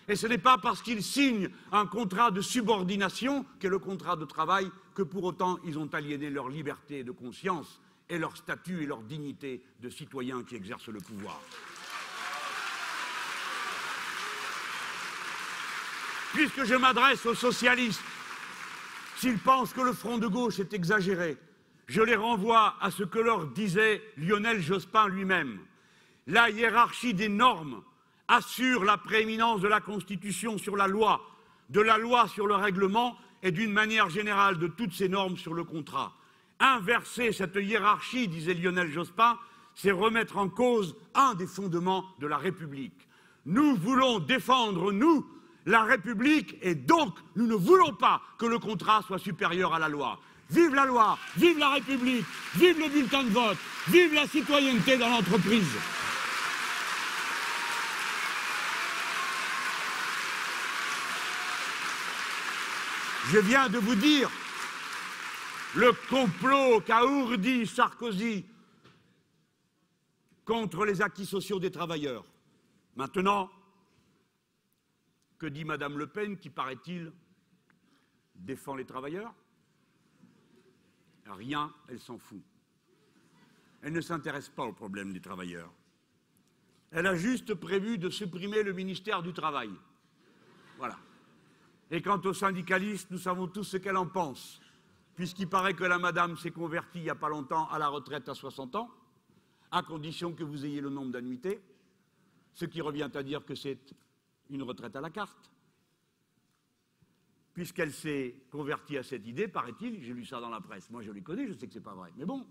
Et ce n'est pas parce qu'ils signent un contrat de subordination, qu'est le contrat de travail, que pour autant ils ont aliéné leur liberté de conscience et leur statut et leur dignité de citoyens qui exercent le pouvoir. Puisque je m'adresse aux socialistes, s'ils pensent que le Front de gauche est exagéré, je les renvoie à ce que leur disait Lionel Jospin lui-même. La hiérarchie des normes assure la prééminence de la Constitution sur la loi, de la loi sur le règlement et d'une manière générale de toutes ces normes sur le contrat. Inverser cette hiérarchie, disait Lionel Jospin, c'est remettre en cause un des fondements de la République. Nous voulons défendre, nous, la République, et donc nous ne voulons pas que le contrat soit supérieur à la loi. Vive la loi, vive la République, vive le bulletin de vote, vive la citoyenneté dans l'entreprise. Je viens de vous dire le complot qu'a ourdi Sarkozy contre les acquis sociaux des travailleurs. Maintenant, que dit Madame Le Pen, qui, paraît-il, défend les travailleurs? Rien, elle s'en fout. Elle ne s'intéresse pas aux problèmes des travailleurs. Elle a juste prévu de supprimer le ministère du Travail. Voilà. Et quant aux syndicalistes, nous savons tous ce qu'elle en pense, puisqu'il paraît que la madame s'est convertie il n'y a pas longtemps à la retraite à 60 ans, à condition que vous ayez le nombre d'annuités, ce qui revient à dire que c'est une retraite à la carte. Puisqu'elle s'est convertie à cette idée, paraît-il, j'ai lu ça dans la presse, moi je les connais, je sais que c'est pas vrai, mais bon,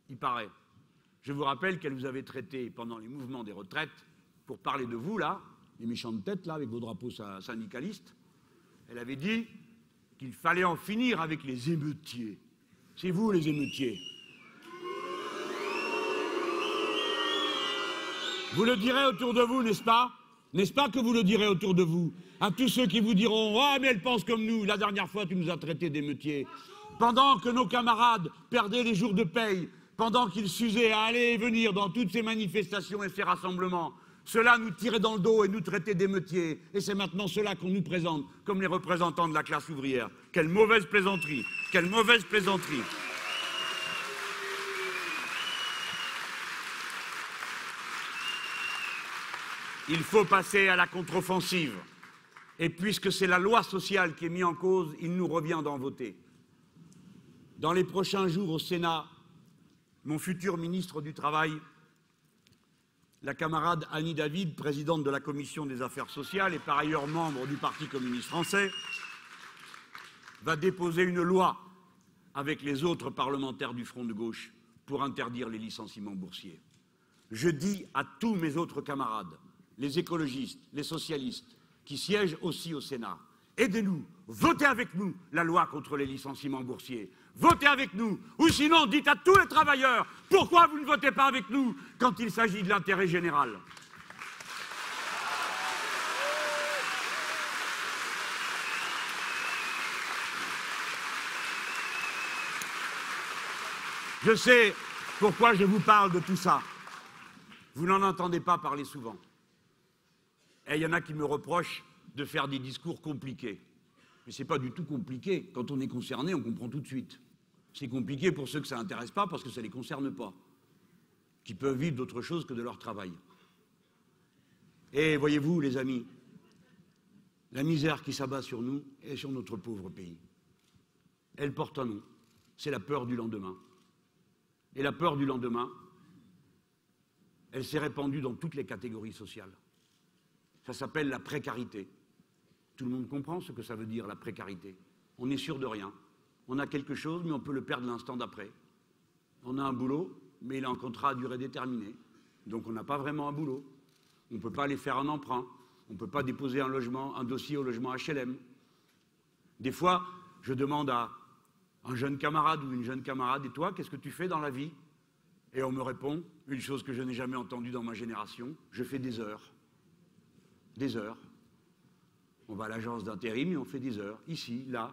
il paraît. Je vous rappelle qu'elle vous avait traité pendant les mouvements des retraites, pour parler de vous là, les méchantes têtes là, avec vos drapeaux syndicalistes, elle avait dit qu'il fallait en finir avec les émeutiers. C'est vous les émeutiers. Vous le direz autour de vous, n'est-ce pas? N'est-ce pas que vous le direz autour de vous? À tous ceux qui vous diront « Ah, mais elle pense comme nous, la dernière fois tu nous as traités d'émeutiers. » Pendant que nos camarades perdaient les jours de paye, pendant qu'ils s'usaient à aller et venir dans toutes ces manifestations et ces rassemblements, ceux-là nous tiraient dans le dos et nous traitaient d'émeutiers. Et c'est maintenant ceux-là qu'on nous présente comme les représentants de la classe ouvrière. Quelle mauvaise plaisanterie! Quelle mauvaise plaisanterie! Il faut passer à la contre-offensive. Et puisque c'est la loi sociale qui est mise en cause, il nous revient d'en voter. Dans les prochains jours au Sénat, mon futur ministre du Travail, la camarade Annie David, présidente de la Commission des affaires sociales et par ailleurs membre du Parti communiste français, va déposer une loi avec les autres parlementaires du Front de gauche pour interdire les licenciements boursiers. Je dis à tous mes autres camarades, les écologistes, les socialistes, qui siègent aussi au Sénat, aidez-nous, votez avec nous la loi contre les licenciements boursiers. Votez avec nous, ou sinon dites à tous les travailleurs pourquoi vous ne votez pas avec nous quand il s'agit de l'intérêt général. Je sais pourquoi je vous parle de tout ça. Vous n'en entendez pas parler souvent. Et il y en a qui me reprochent de faire des discours compliqués. Mais ce n'est pas du tout compliqué. Quand on est concerné, on comprend tout de suite. C'est compliqué pour ceux que ça n'intéresse pas parce que ça ne les concerne pas, qui peuvent vivre d'autre chose que de leur travail. Et voyez-vous, les amis, la misère qui s'abat sur nous et sur notre pauvre pays, elle porte un nom, c'est la peur du lendemain. Et la peur du lendemain, elle s'est répandue dans toutes les catégories sociales. Ça s'appelle la précarité. Tout le monde comprend ce que ça veut dire, la précarité. On n'est sûr de rien. On a quelque chose, mais on peut le perdre l'instant d'après. On a un boulot, mais il est en contrat à durée déterminée. Donc on n'a pas vraiment un boulot. On ne peut pas aller faire un emprunt. On ne peut pas déposer un dossier au logement HLM. Des fois, je demande à un jeune camarade ou une jeune camarade, « Et toi, qu'est-ce que tu fais dans la vie ?» Et on me répond, une chose que je n'ai jamais entendue dans ma génération, « Je fais des heures. » Des heures. On va à l'agence d'intérim et on fait des heures, ici, là.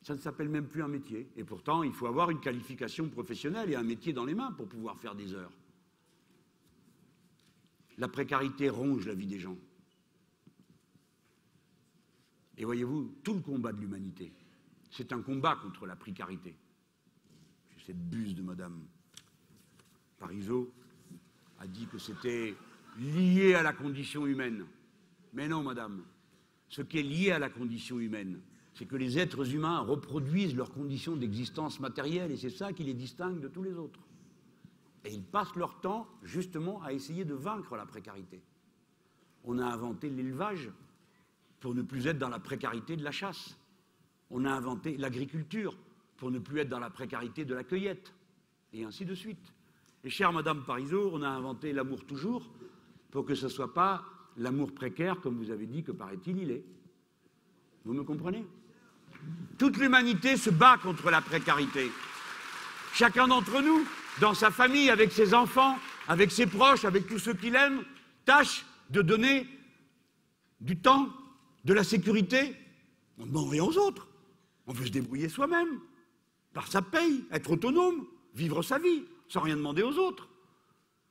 Ça ne s'appelle même plus un métier. Et pourtant, il faut avoir une qualification professionnelle et un métier dans les mains pour pouvoir faire des heures. La précarité ronge la vie des gens. Et voyez-vous, tout le combat de l'humanité, c'est un combat contre la précarité. Cette buse de Madame Parisot a dit que c'était lié à la condition humaine. Mais non, madame. Ce qui est lié à la condition humaine, c'est que les êtres humains reproduisent leurs conditions d'existence matérielle, et c'est ça qui les distingue de tous les autres. Et ils passent leur temps, justement, à essayer de vaincre la précarité. On a inventé l'élevage pour ne plus être dans la précarité de la chasse. On a inventé l'agriculture pour ne plus être dans la précarité de la cueillette, et ainsi de suite. Et chère Madame Parisot, on a inventé l'amour toujours, pour que ce ne soit pas l'amour précaire, comme vous avez dit que paraît-il, il est. Vous me comprenez? Toute l'humanité se bat contre la précarité. Chacun d'entre nous, dans sa famille, avec ses enfants, avec ses proches, avec tous ceux qu'il aime, tâche de donner du temps, de la sécurité. On ne demande rien aux autres. On veut se débrouiller soi-même, par sa paye, être autonome, vivre sa vie, sans rien demander aux autres.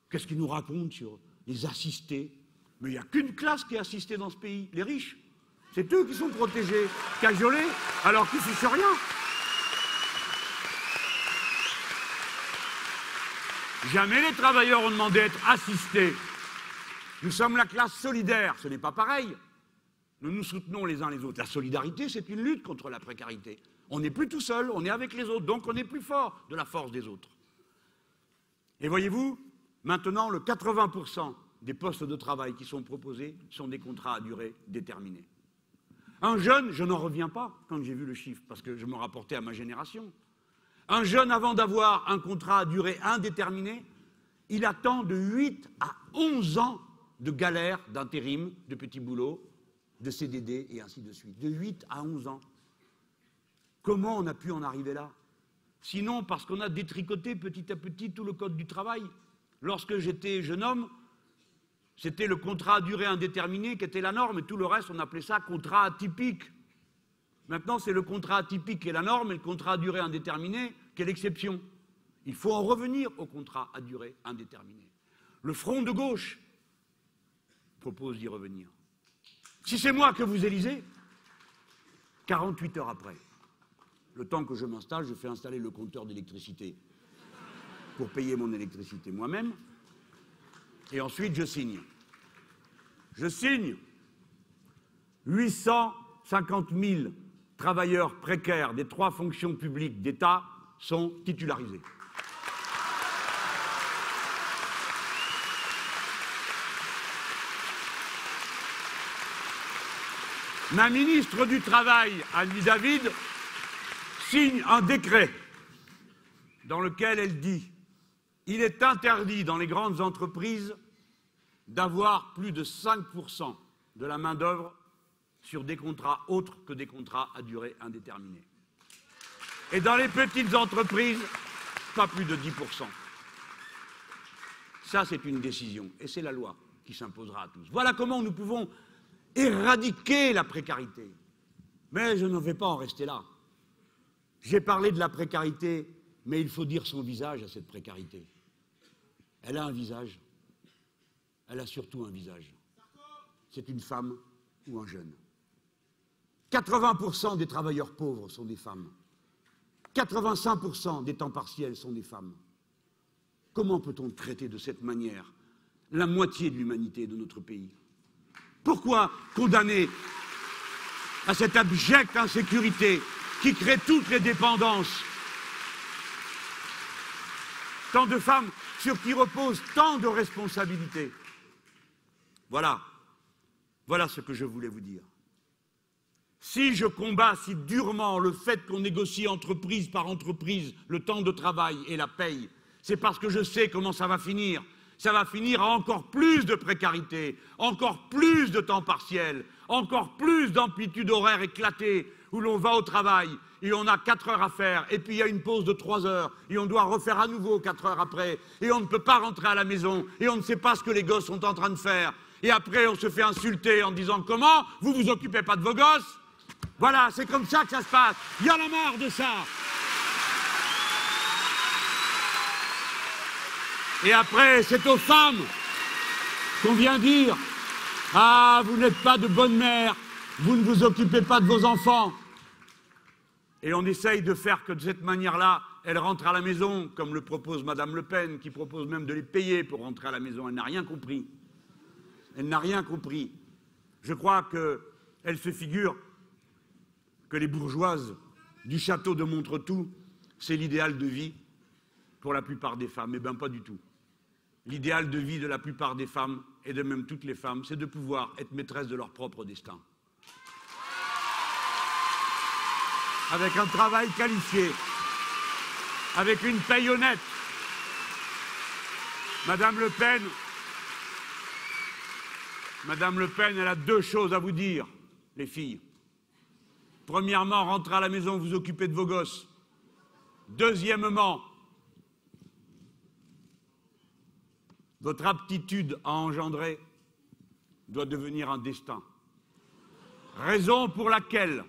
Qu'est-ce qu'ils nous racontent sur les assistés? Mais il n'y a qu'une classe qui est assistée dans ce pays, les riches. C'est eux qui sont protégés, cagiolés, alors qu'ils ne fichent rien. Jamais les travailleurs ont demandé à être assistés. Nous sommes la classe solidaire, ce n'est pas pareil. Nous nous soutenons les uns les autres. La solidarité, c'est une lutte contre la précarité. On n'est plus tout seul, on est avec les autres, donc on est plus fort de la force des autres. Et voyez-vous, maintenant, le 80% des postes de travail qui sont proposés sont des contrats à durée déterminée. Un jeune, je n'en reviens pas quand j'ai vu le chiffre, parce que je me rapportais à ma génération. Un jeune, avant d'avoir un contrat à durée indéterminée, il attend de 8 à 11 ans de galère, d'intérim, de petits boulots, de CDD et ainsi de suite. De 8 à 11 ans. Comment on a pu en arriver là? Sinon parce qu'on a détricoté petit à petit tout le code du travail. Lorsque j'étais jeune homme, c'était le contrat à durée indéterminée qui était la norme et tout le reste, on appelait ça contrat atypique. Maintenant, c'est le contrat atypique qui est la norme et le contrat à durée indéterminée qui est l'exception. Il faut en revenir au contrat à durée indéterminée. Le Front de gauche propose d'y revenir. Si c'est moi que vous élisez, 48 heures après, le temps que je m'installe, je fais installer le compteur d'électricité pour payer mon électricité moi-même. Et ensuite, je signe. Je signe 850 000 travailleurs précaires des 3 fonctions publiques d'État sont titularisés. Ma ministre du Travail, Annie David, signe un décret dans lequel elle dit « Il est interdit dans les grandes entreprises d'avoir plus de 5% de la main-d'œuvre sur des contrats autres que des contrats à durée indéterminée. Et dans les petites entreprises, pas plus de 10%. Ça, c'est une décision, et c'est la loi qui s'imposera à tous. Voilà comment nous pouvons éradiquer la précarité. Mais je ne vais pas en rester là. J'ai parlé de la précarité, mais il faut dire son visage à cette précarité. Elle a un visage. Elle a surtout un visage. C'est une femme ou un jeune. 80% des travailleurs pauvres sont des femmes. 85% des temps partiels sont des femmes. Comment peut-on traiter de cette manière la moitié de l'humanité de notre pays? Pourquoi condamner à cette abjecte insécurité qui crée toutes les dépendances? Tant de femmes sur qui reposent tant de responsabilités. Voilà ce que je voulais vous dire. Si je combats si durement le fait qu'on négocie entreprise par entreprise le temps de travail et la paye, c'est parce que je sais comment ça va finir. Ça va finir à encore plus de précarité, encore plus de temps partiel, encore plus d'amplitude horaire éclatée, où l'on va au travail et on a 4 heures à faire, et puis il y a une pause de 3 heures, et on doit refaire à nouveau 4 heures après, et on ne peut pas rentrer à la maison, et on ne sait pas ce que les gosses sont en train de faire. Et après, on se fait insulter en disant « Comment? Vous vous occupez pas de vos gosses ?» Voilà, c'est comme ça que ça se passe. Il y en a marre de ça. Et après, c'est aux femmes qu'on vient dire « Ah, vous n'êtes pas de bonne mère, vous ne vous occupez pas de vos enfants. » Et on essaye de faire que de cette manière-là, elles rentrent à la maison, comme le propose Madame Le Pen, qui propose même de les payer pour rentrer à la maison. Elle n'a rien compris. Elle n'a rien compris. Je crois qu'elle se figure que les bourgeoises du château de Montretout, c'est l'idéal de vie pour la plupart des femmes. Eh bien, pas du tout. L'idéal de vie de la plupart des femmes, et de même toutes les femmes, c'est de pouvoir être maîtresse de leur propre destin. Avec un travail qualifié, avec une paye honnête. Madame Le Pen, elle a 2 choses à vous dire, les filles. Premièrement, rentrez à la maison, vous occupez de vos gosses. Deuxièmement, votre aptitude à engendrer doit devenir un destin. Raison pour laquelle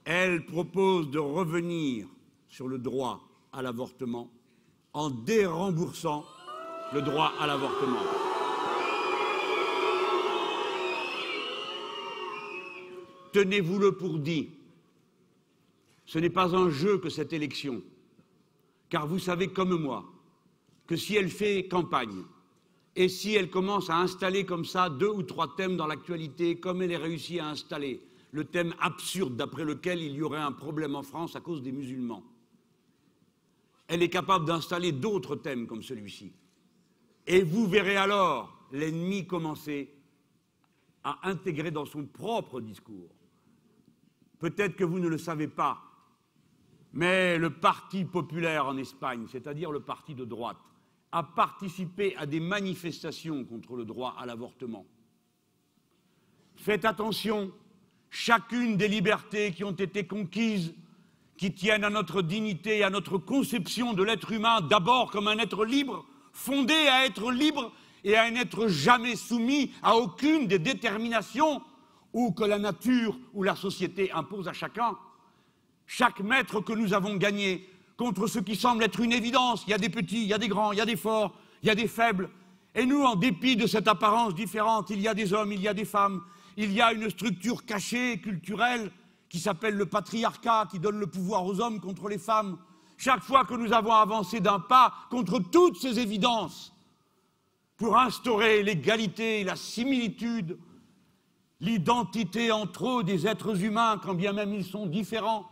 elle propose de revenir sur le droit à l'avortement en déremboursant le droit à l'avortement. Tenez-vous-le pour dit, ce n'est pas un jeu que cette élection, car vous savez comme moi que si elle fait campagne, et si elle commence à installer comme ça 2 ou 3 thèmes dans l'actualité, comme elle est réussi à installer le thème absurde d'après lequel il y aurait un problème en France à cause des musulmans, elle est capable d'installer d'autres thèmes comme celui-ci. Et vous verrez alors l'ennemi commencer à intégrer dans son propre discours. Peut-être que vous ne le savez pas, mais le Parti populaire en Espagne, c'est-à-dire le parti de droite, a participé à des manifestations contre le droit à l'avortement. Faites attention, chacune des libertés qui ont été conquises, qui tiennent à notre dignité et à notre conception de l'être humain, d'abord comme un être libre, fondé à être libre et à n'être jamais soumis à aucune des déterminations ou que la nature ou la société impose à chacun. Chaque mètre que nous avons gagné contre ce qui semble être une évidence, il y a des petits, il y a des grands, il y a des forts, il y a des faibles, et nous, en dépit de cette apparence différente, il y a des hommes, il y a des femmes, il y a une structure cachée, culturelle, qui s'appelle le patriarcat, qui donne le pouvoir aux hommes contre les femmes. Chaque fois que nous avons avancé d'un pas contre toutes ces évidences, pour instaurer l'égalité, la similitude, l'identité entre eux des êtres humains, quand bien même ils sont différents,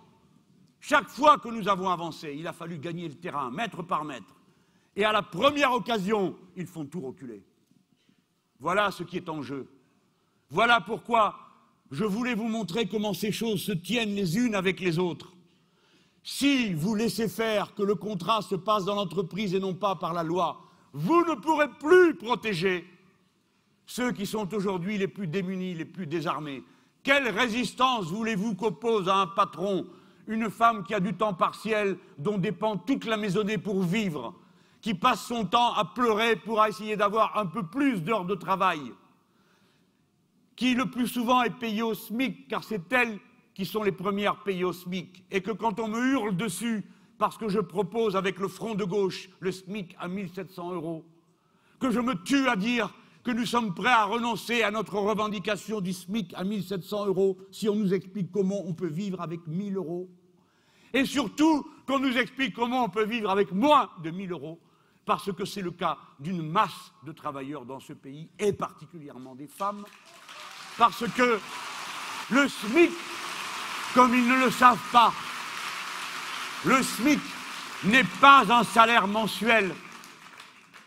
chaque fois que nous avons avancé, il a fallu gagner le terrain, mètre par mètre. Et à la première occasion, ils font tout reculer. Voilà ce qui est en jeu. Voilà pourquoi je voulais vous montrer comment ces choses se tiennent les unes avec les autres. Si vous laissez faire que le contrat se passe dans l'entreprise et non pas par la loi, vous ne pourrez plus protéger ceux qui sont aujourd'hui les plus démunis, les plus désarmés. Quelle résistance voulez-vous qu'oppose à un patron une femme qui a du temps partiel, dont dépend toute la maisonnée pour vivre, qui passe son temps à pleurer pour essayer d'avoir un peu plus d'heures de travail, qui le plus souvent est payée au SMIC, car c'est elles qui sont les premières payées au SMIC, et que quand on me hurle dessus, parce que je propose avec le Front de gauche le SMIC à 1 700 €, que je me tue à dire que nous sommes prêts à renoncer à notre revendication du SMIC à 1 700 € si on nous explique comment on peut vivre avec 1 000 €. Et surtout, qu'on nous explique comment on peut vivre avec moins de 1 000 €, parce que c'est le cas d'une masse de travailleurs dans ce pays, et particulièrement des femmes, parce que le SMIC, comme ils ne le savent pas, le SMIC n'est pas un salaire mensuel,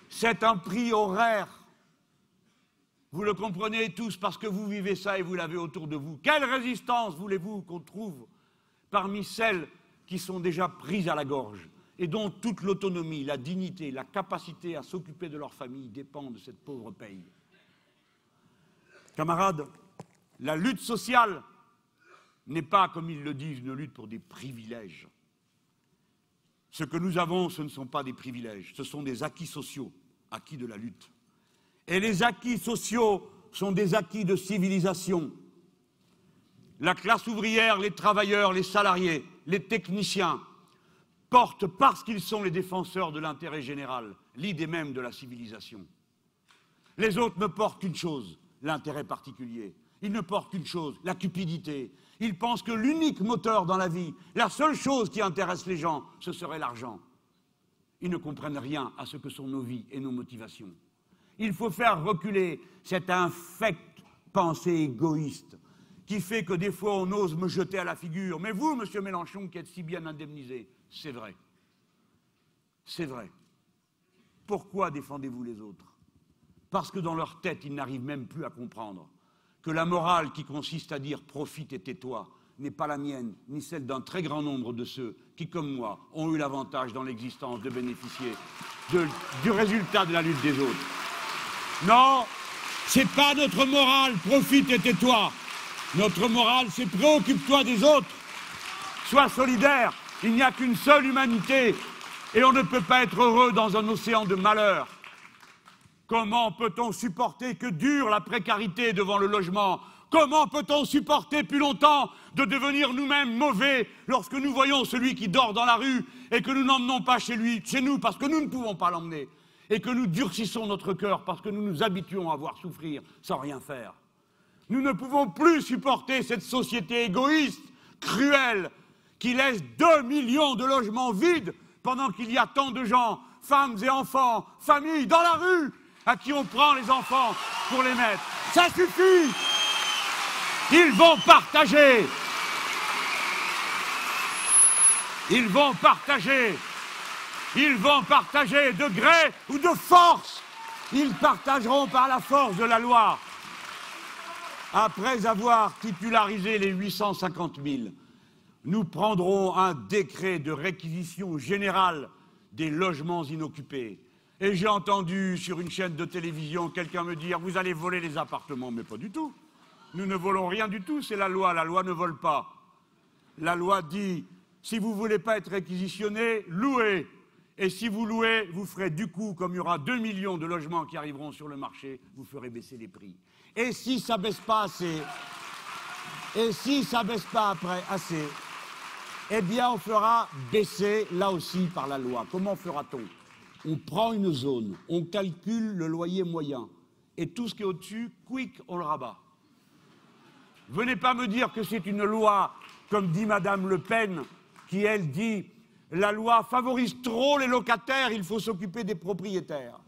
c'est un prix horaire. Vous le comprenez tous parce que vous vivez ça et vous l'avez autour de vous. Quelle résistance voulez-vous qu'on trouve parmi celles qui sont déjà prises à la gorge et dont toute l'autonomie, la dignité, la capacité à s'occuper de leur famille dépend de cette pauvre paye? Camarades, la lutte sociale n'est pas, comme ils le disent, une lutte pour des privilèges. Ce que nous avons, ce ne sont pas des privilèges, ce sont des acquis sociaux, acquis de la lutte. Et les acquis sociaux sont des acquis de civilisation. La classe ouvrière, les travailleurs, les salariés, les techniciens portent, parce qu'ils sont les défenseurs de l'intérêt général, l'idée même de la civilisation. Les autres ne portent qu'une chose, l'intérêt particulier. Ils ne portent qu'une chose, la cupidité. Ils pensent que l'unique moteur dans la vie, la seule chose qui intéresse les gens, ce serait l'argent. Ils ne comprennent rien à ce que sont nos vies et nos motivations. Il faut faire reculer cette infecte pensée égoïste qui fait que des fois on ose me jeter à la figure. Mais vous, monsieur Mélenchon, qui êtes si bien indemnisé, c'est vrai. C'est vrai. Pourquoi défendez-vous les autres? Parce que dans leur tête, ils n'arrivent même plus à comprendre que la morale qui consiste à dire « profite et tais-toi » n'est pas la mienne, ni celle d'un très grand nombre de ceux qui, comme moi, ont eu l'avantage dans l'existence de bénéficier du résultat de la lutte des autres. Non, c'est pas notre morale « profite et tais-toi ». Notre morale, c'est « préoccupe-toi des autres ». Sois solidaire, il n'y a qu'une seule humanité et on ne peut pas être heureux dans un océan de malheur. Comment peut-on supporter que dure la précarité devant le logement? Comment peut-on supporter plus longtemps de devenir nous-mêmes mauvais lorsque nous voyons celui qui dort dans la rue et que nous n'emmenons pas chez nous parce que nous ne pouvons pas l'emmener et que nous durcissons notre cœur parce que nous nous habituons à voir souffrir sans rien faire? Nous ne pouvons plus supporter cette société égoïste, cruelle, qui laisse 2 millions de logements vides pendant qu'il y a tant de gens femmes et enfants, familles dans la rue, à qui on prend les enfants pour les mettre. Ça suffit! Ils vont partager. Ils vont partager. Ils vont partager de gré ou de force. Ils partageront par la force de la loi. Après avoir titularisé les 850 000, nous prendrons un décret de réquisition générale des logements inoccupés. Et j'ai entendu sur une chaîne de télévision quelqu'un me dire « Vous allez voler les appartements ». Mais pas du tout. Nous ne volons rien du tout, c'est la loi ne vole pas. La loi dit « Si vous ne voulez pas être réquisitionné, louez ». Et si vous louez, vous ferez du coup, comme il y aura 2 millions de logements qui arriveront sur le marché, vous ferez baisser les prix. Et si ça ne baisse pas assez, et si ça ne baisse pas après assez, eh bien on fera baisser là aussi par la loi. Comment fera-t-on? On prend une zone, on calcule le loyer moyen, et tout ce qui est au-dessus, quick, on le rabat. Venez pas me dire que c'est une loi, comme dit Madame Le Pen, qui elle dit la loi favorise trop les locataires, il faut s'occuper des propriétaires.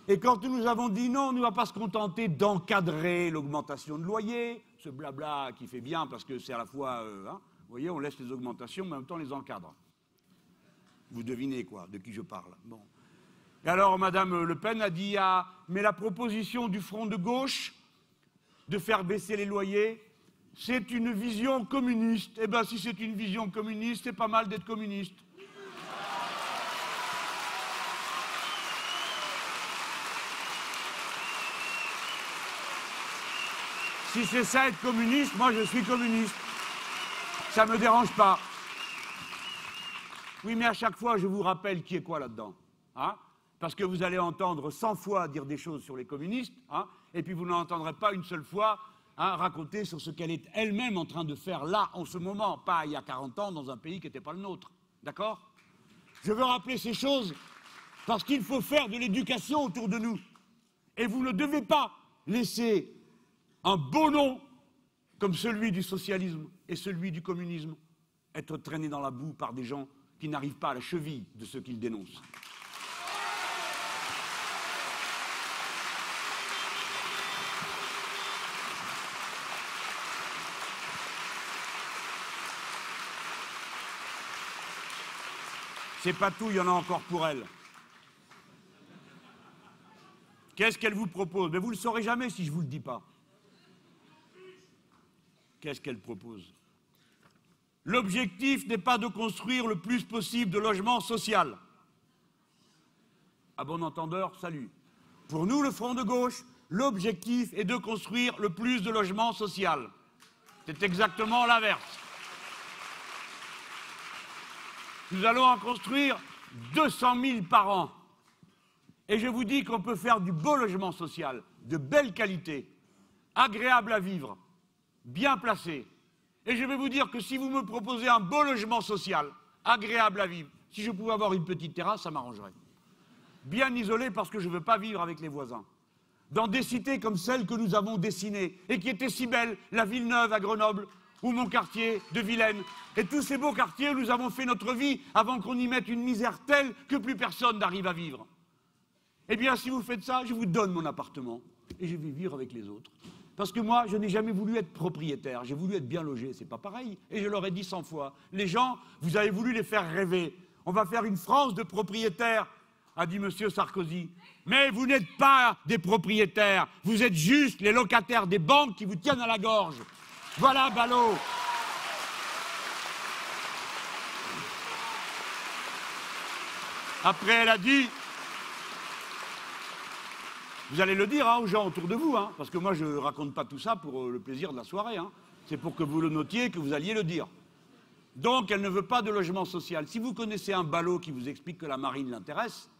Et quand nous avons dit non, on ne va pas se contenter d'encadrer l'augmentation de loyer, ce blabla qui fait bien parce que c'est à la fois, vous voyez, on laisse les augmentations, mais en même temps on les encadre. Vous devinez quoi, de qui je parle. Bon. Et alors Madame Le Pen a dit mais la proposition du Front de gauche de faire baisser les loyers, c'est une vision communiste. Eh bien, si c'est une vision communiste, c'est pas mal d'être communiste. Si c'est ça être communiste, moi je suis communiste. Ça ne me dérange pas. Oui, mais à chaque fois, je vous rappelle qui est quoi là-dedans. Hein? Parce que vous allez entendre 100 fois dire des choses sur les communistes, hein, et puis vous n'entendrez pas une seule fois raconter sur ce qu'elle est elle-même en train de faire là, en ce moment, pas il y a 40 ans, dans un pays qui n'était pas le nôtre. D'accord? Je veux rappeler ces choses parce qu'il faut faire de l'éducation autour de nous. Et vous ne devez pas laisser un beau nom comme celui du socialisme et celui du communisme être traîné dans la boue par des gens qui n'arrivent pas à la cheville de ce qu'ils dénoncent. C'est pas tout, il y en a encore pour elle. Qu'est-ce qu'elle vous propose? Mais vous ne le saurez jamais si je ne vous le dis pas. Qu'est-ce qu'elle propose? L'objectif n'est pas de construire le plus possible de logements sociaux. À bon entendeur, salut. Pour nous, le Front de gauche, l'objectif est de construire le plus de logements sociaux. C'est exactement l'inverse. Nous allons en construire 200 000 par an. Et je vous dis qu'on peut faire du beau logement social, de belle qualité, agréable à vivre, bien placé. Et je vais vous dire que si vous me proposez un beau logement social, agréable à vivre, si je pouvais avoir une petite terrasse, ça m'arrangerait. Bien isolé parce que je ne veux pas vivre avec les voisins. Dans des cités comme celles que nous avons dessinées et qui étaient si belles, la Villeneuve à Grenoble, ou mon quartier de Vilaine, et tous ces beaux quartiers où nous avons fait notre vie avant qu'on y mette une misère telle que plus personne n'arrive à vivre. Eh bien, si vous faites ça, je vous donne mon appartement et je vais vivre avec les autres. Parce que moi, je n'ai jamais voulu être propriétaire, j'ai voulu être bien logé, c'est pas pareil. Et je leur ai dit 100 fois, les gens, vous avez voulu les faire rêver. On va faire une France de propriétaires, a dit M. Sarkozy. Mais vous n'êtes pas des propriétaires, vous êtes juste les locataires des banques qui vous tiennent à la gorge. Voilà, ballot. Après, elle a dit, vous allez le dire aux gens autour de vous, parce que moi je ne raconte pas tout ça pour le plaisir de la soirée, c'est pour que vous le notiez, que vous alliez le dire. Donc elle ne veut pas de logement social. Si vous connaissez un ballot qui vous explique que la marine l'intéresse,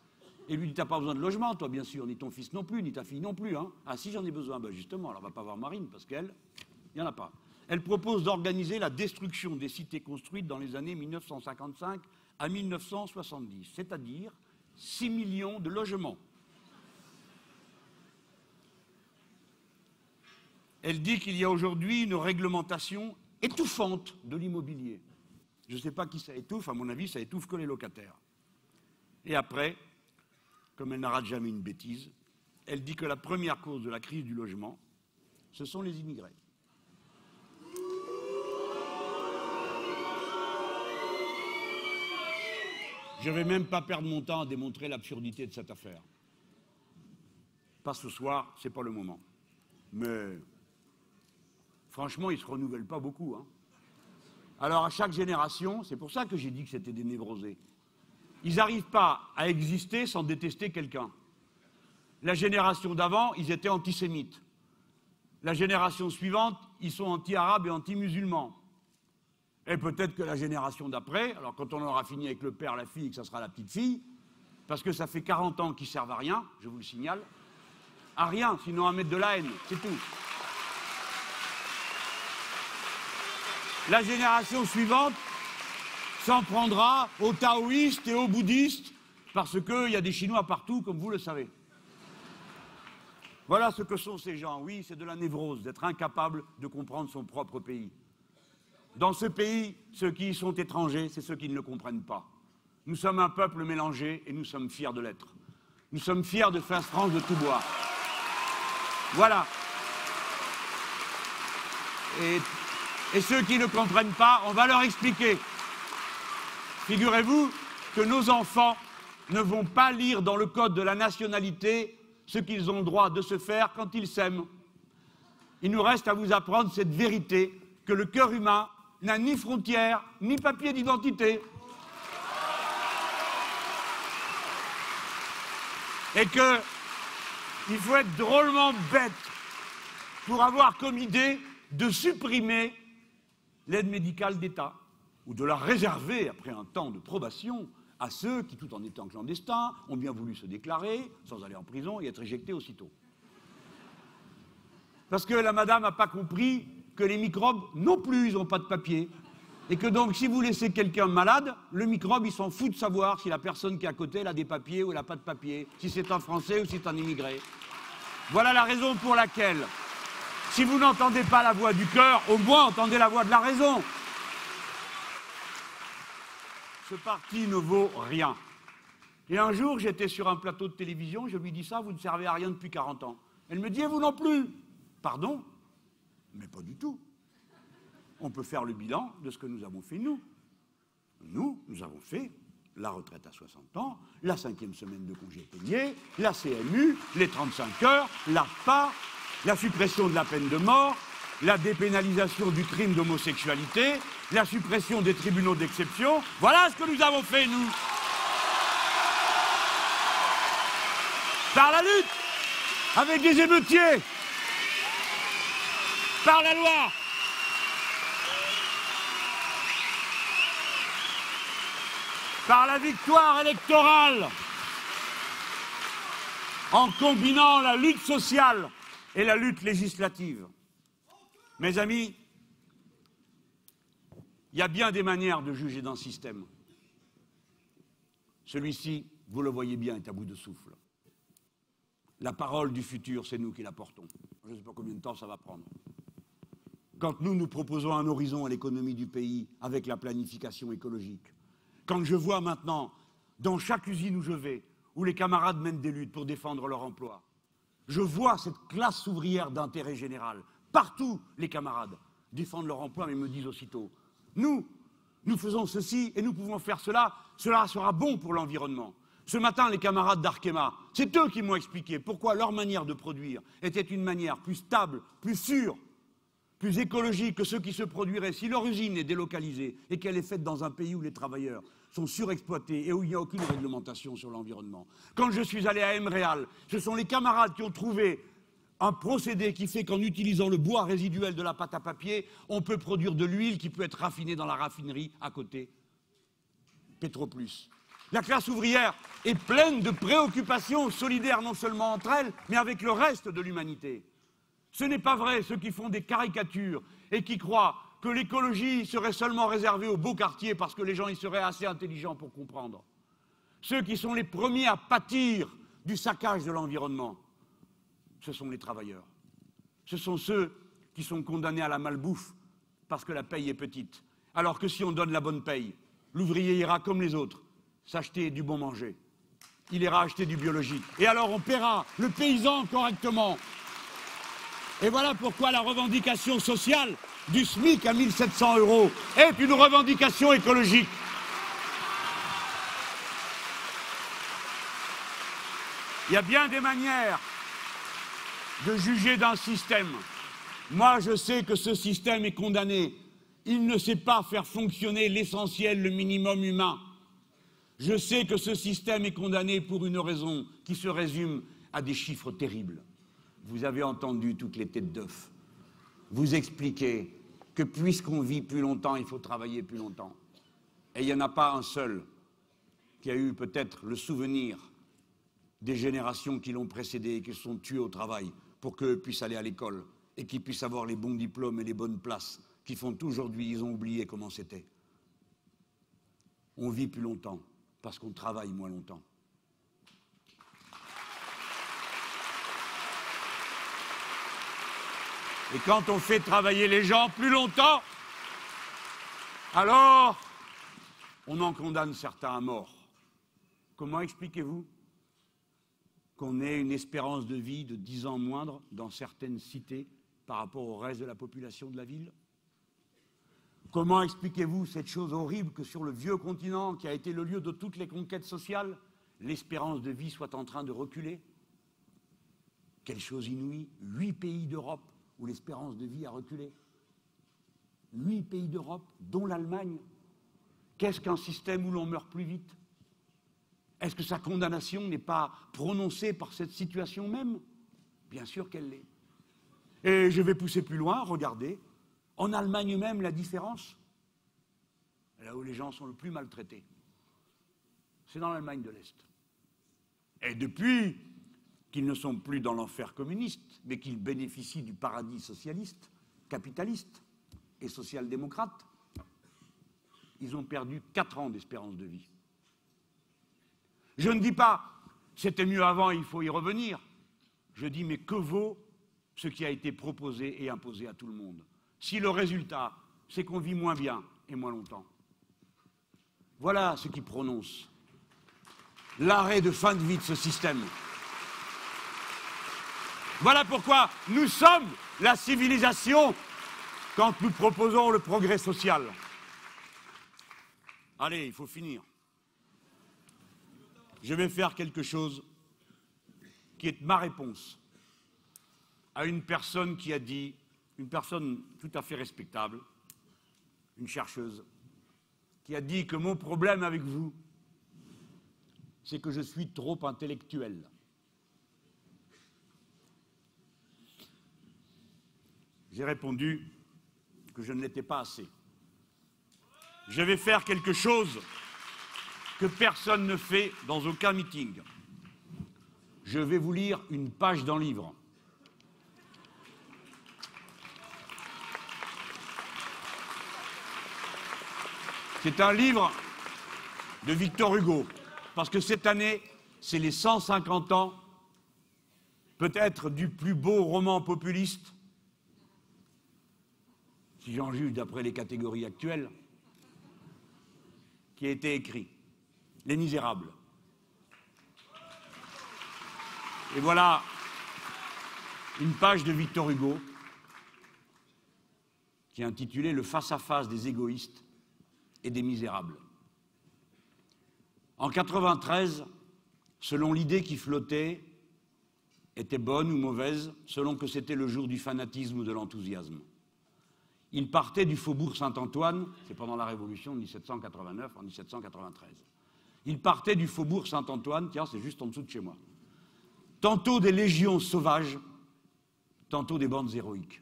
et lui dit t'as pas besoin de logement, toi bien sûr, ni ton fils non plus, ni ta fille non plus. Ah si j'en ai besoin, ben justement, alors on va pas voir Marine, parce qu'elle, il n'y en a pas. Elle propose d'organiser la destruction des cités construites dans les années 1955 à 1970, c'est-à-dire 6 millions de logements. Elle dit qu'il y a aujourd'hui une réglementation étouffante de l'immobilier. Je ne sais pas qui ça étouffe, à mon avis, ça étouffe que les locataires. Et après, comme elle n'arrête jamais une bêtise, elle dit que la première cause de la crise du logement, ce sont les immigrés. Je ne vais même pas perdre mon temps à démontrer l'absurdité de cette affaire. Pas ce soir, ce n'est pas le moment. Mais franchement, ils ne se renouvellent pas beaucoup. Hein. Alors à chaque génération, c'est pour ça que j'ai dit que c'était des névrosés. Ils n'arrivent pas à exister sans détester quelqu'un. La génération d'avant, ils étaient antisémites. La génération suivante, ils sont anti-arabes et anti-musulmans. Et peut-être que la génération d'après, alors quand on aura fini avec le père, la fille, et que ça sera la petite fille, parce que ça fait 40 ans qu'ils servent à rien, je vous le signale, à rien, sinon à mettre de la haine, c'est tout. La génération suivante s'en prendra aux taoïstes et aux bouddhistes, parce qu'il y a des Chinois partout, comme vous le savez. Voilà ce que sont ces gens. Oui, c'est de la névrose, d'être incapable de comprendre son propre pays. Dans ce pays, ceux qui y sont étrangers, c'est ceux qui ne le comprennent pas. Nous sommes un peuple mélangé et nous sommes fiers de l'être. Nous sommes fiers de faire France de tout bois. Voilà. Et ceux qui ne comprennent pas, on va leur expliquer. Figurez-vous que nos enfants ne vont pas lire dans le code de la nationalité ce qu'ils ont le droit de se faire quand ils s'aiment. Il nous reste à vous apprendre cette vérité que le cœur humain n'a ni frontières, ni papier d'identité. Et qu'il faut être drôlement bête pour avoir comme idée de supprimer l'aide médicale d'État, ou de la réserver, après un temps de probation, à ceux qui, tout en étant clandestins, ont bien voulu se déclarer, sans aller en prison, et être éjectés aussitôt. Parce que la madame n'a pas compris que les microbes, non plus, ils n'ont pas de papier. Et que donc, si vous laissez quelqu'un malade, le microbe, il s'en fout de savoir si la personne qui est à côté, elle a des papiers ou elle n'a pas de papiers, si c'est un Français ou si c'est un immigré. Voilà la raison pour laquelle, si vous n'entendez pas la voix du cœur, au moins entendez la voix de la raison. Ce parti ne vaut rien. Et un jour, j'étais sur un plateau de télévision, je lui dis ça, vous ne servez à rien depuis 40 ans. Elle me dit, et vous non plus. Pardon? Mais pas du tout. On peut faire le bilan de ce que nous avons fait, nous. Nous avons fait la retraite à 60 ans, la 5e semaine de congé payé, la CMU, les 35 heures, l'AFPA, la suppression de la peine de mort, la dépénalisation du crime d'homosexualité, la suppression des tribunaux d'exception. Voilà ce que nous avons fait, nous. Par la lutte, avec des émeutiers, par la loi. Par la victoire électorale, en combinant la lutte sociale et la lutte législative. Mes amis, il y a bien des manières de juger d'un système. Celui-ci, vous le voyez bien, est à bout de souffle. La parole du futur, c'est nous qui la portons. Je ne sais pas combien de temps ça va prendre. Quand nous proposons un horizon à l'économie du pays avec la planification écologique, quand je vois maintenant, dans chaque usine où je vais, où les camarades mènent des luttes pour défendre leur emploi, je vois cette classe ouvrière d'intérêt général. Partout, les camarades défendent leur emploi, mais me disent aussitôt, nous faisons ceci et nous pouvons faire cela, cela sera bon pour l'environnement. Ce matin, les camarades d'Arkema, c'est eux qui m'ont expliqué pourquoi leur manière de produire était une manière plus stable, plus sûre, plus écologique que ceux qui se produiraient si leur usine est délocalisée et qu'elle est faite dans un pays où les travailleurs sont surexploités et où il n'y a aucune réglementation sur l'environnement. Quand je suis allé à Emreal, ce sont les camarades qui ont trouvé un procédé qui fait qu'en utilisant le bois résiduel de la pâte à papier, on peut produire de l'huile qui peut être raffinée dans la raffinerie à côté. Petroplus. La classe ouvrière est pleine de préoccupations solidaires non seulement entre elles, mais avec le reste de l'humanité. Ce n'est pas vrai, ceux qui font des caricatures et qui croient que l'écologie serait seulement réservée aux beaux quartiers parce que les gens y seraient assez intelligents pour comprendre. Ceux qui sont les premiers à pâtir du saccage de l'environnement, ce sont les travailleurs. Ce sont ceux qui sont condamnés à la malbouffe parce que la paye est petite. Alors que si on donne la bonne paye, l'ouvrier ira comme les autres s'acheter du bon manger. il ira acheter du biologique. Et alors on paiera le paysan correctement. Et voilà pourquoi la revendication sociale du SMIC à 1 700 € est une revendication écologique. Il y a bien des manières de juger d'un système. Moi, je sais que ce système est condamné. Il ne sait pas faire fonctionner l'essentiel, le minimum humain. Je sais que ce système est condamné pour une raison qui se résume à des chiffres terribles. Vous avez entendu toutes les têtes d'œufs vous expliquer que puisqu'on vit plus longtemps, il faut travailler plus longtemps. Et il n'y en a pas un seul qui a eu peut-être le souvenir des générations qui l'ont précédé et qui se sont tuées au travail pour qu'eux puissent aller à l'école et qu'ils puissent avoir les bons diplômes et les bonnes places qui font qu'aujourd'hui, ils ont oublié comment c'était. On vit plus longtemps parce qu'on travaille moins longtemps. Et quand on fait travailler les gens plus longtemps, alors on en condamne certains à mort. Comment expliquez-vous qu'on ait une espérance de vie de 10 ans moindre dans certaines cités par rapport au reste de la population de la ville? Comment expliquez-vous cette chose horrible que sur le vieux continent, qui a été le lieu de toutes les conquêtes sociales, l'espérance de vie soit en train de reculer? Quelle chose inouïe, 8 pays d'Europe où l'espérance de vie a reculé. 8 pays d'Europe, dont l'Allemagne. Qu'est-ce qu'un système où l'on meurt plus vite? Est-ce que sa condamnation n'est pas prononcée par cette situation même? Bien sûr qu'elle l'est. Et je vais pousser plus loin, regardez. En Allemagne même, la différence, là où les gens sont le plus maltraités, c'est dans l'Allemagne de l'Est. Et depuis qu'ils ne sont plus dans l'enfer communiste, mais qu'ils bénéficient du paradis socialiste, capitaliste et social-démocrate, ils ont perdu 4 ans d'espérance de vie. Je ne dis pas c'était mieux avant, il faut y revenir. Je dis mais que vaut ce qui a été proposé et imposé à tout le monde, si le résultat, c'est qu'on vit moins bien et moins longtemps? Voilà ce qui prononce l'arrêt de fin de vie de ce système. Voilà pourquoi nous sommes la civilisation quand nous proposons le progrès social. Allez, il faut finir. Je vais faire quelque chose qui est ma réponse à une personne qui a dit, une personne tout à fait respectable, une chercheuse, qui a dit que mon problème avec vous, c'est que je suis trop intellectuel. J'ai répondu que je ne l'étais pas assez. Je vais faire quelque chose que personne ne fait dans aucun meeting. Je vais vous lire une page d'un livre. C'est un livre de Victor Hugo, parce que cette année, c'est les 150 ans, peut-être du plus beau roman populiste, si j'en juge d'après les catégories actuelles, qui a été écrit, Les Misérables. Et voilà une page de Victor Hugo qui est intitulée Le face-à-face des égoïstes et des misérables. En 93, selon l'idée qui flottait, était bonne ou mauvaise, selon que c'était le jour du fanatisme ou de l'enthousiasme. Il partait du faubourg Saint-Antoine, c'est pendant la Révolution de 1789, en 1793. Il partait du faubourg Saint-Antoine, tiens, c'est juste en dessous de chez moi. Tantôt des légions sauvages, tantôt des bandes héroïques.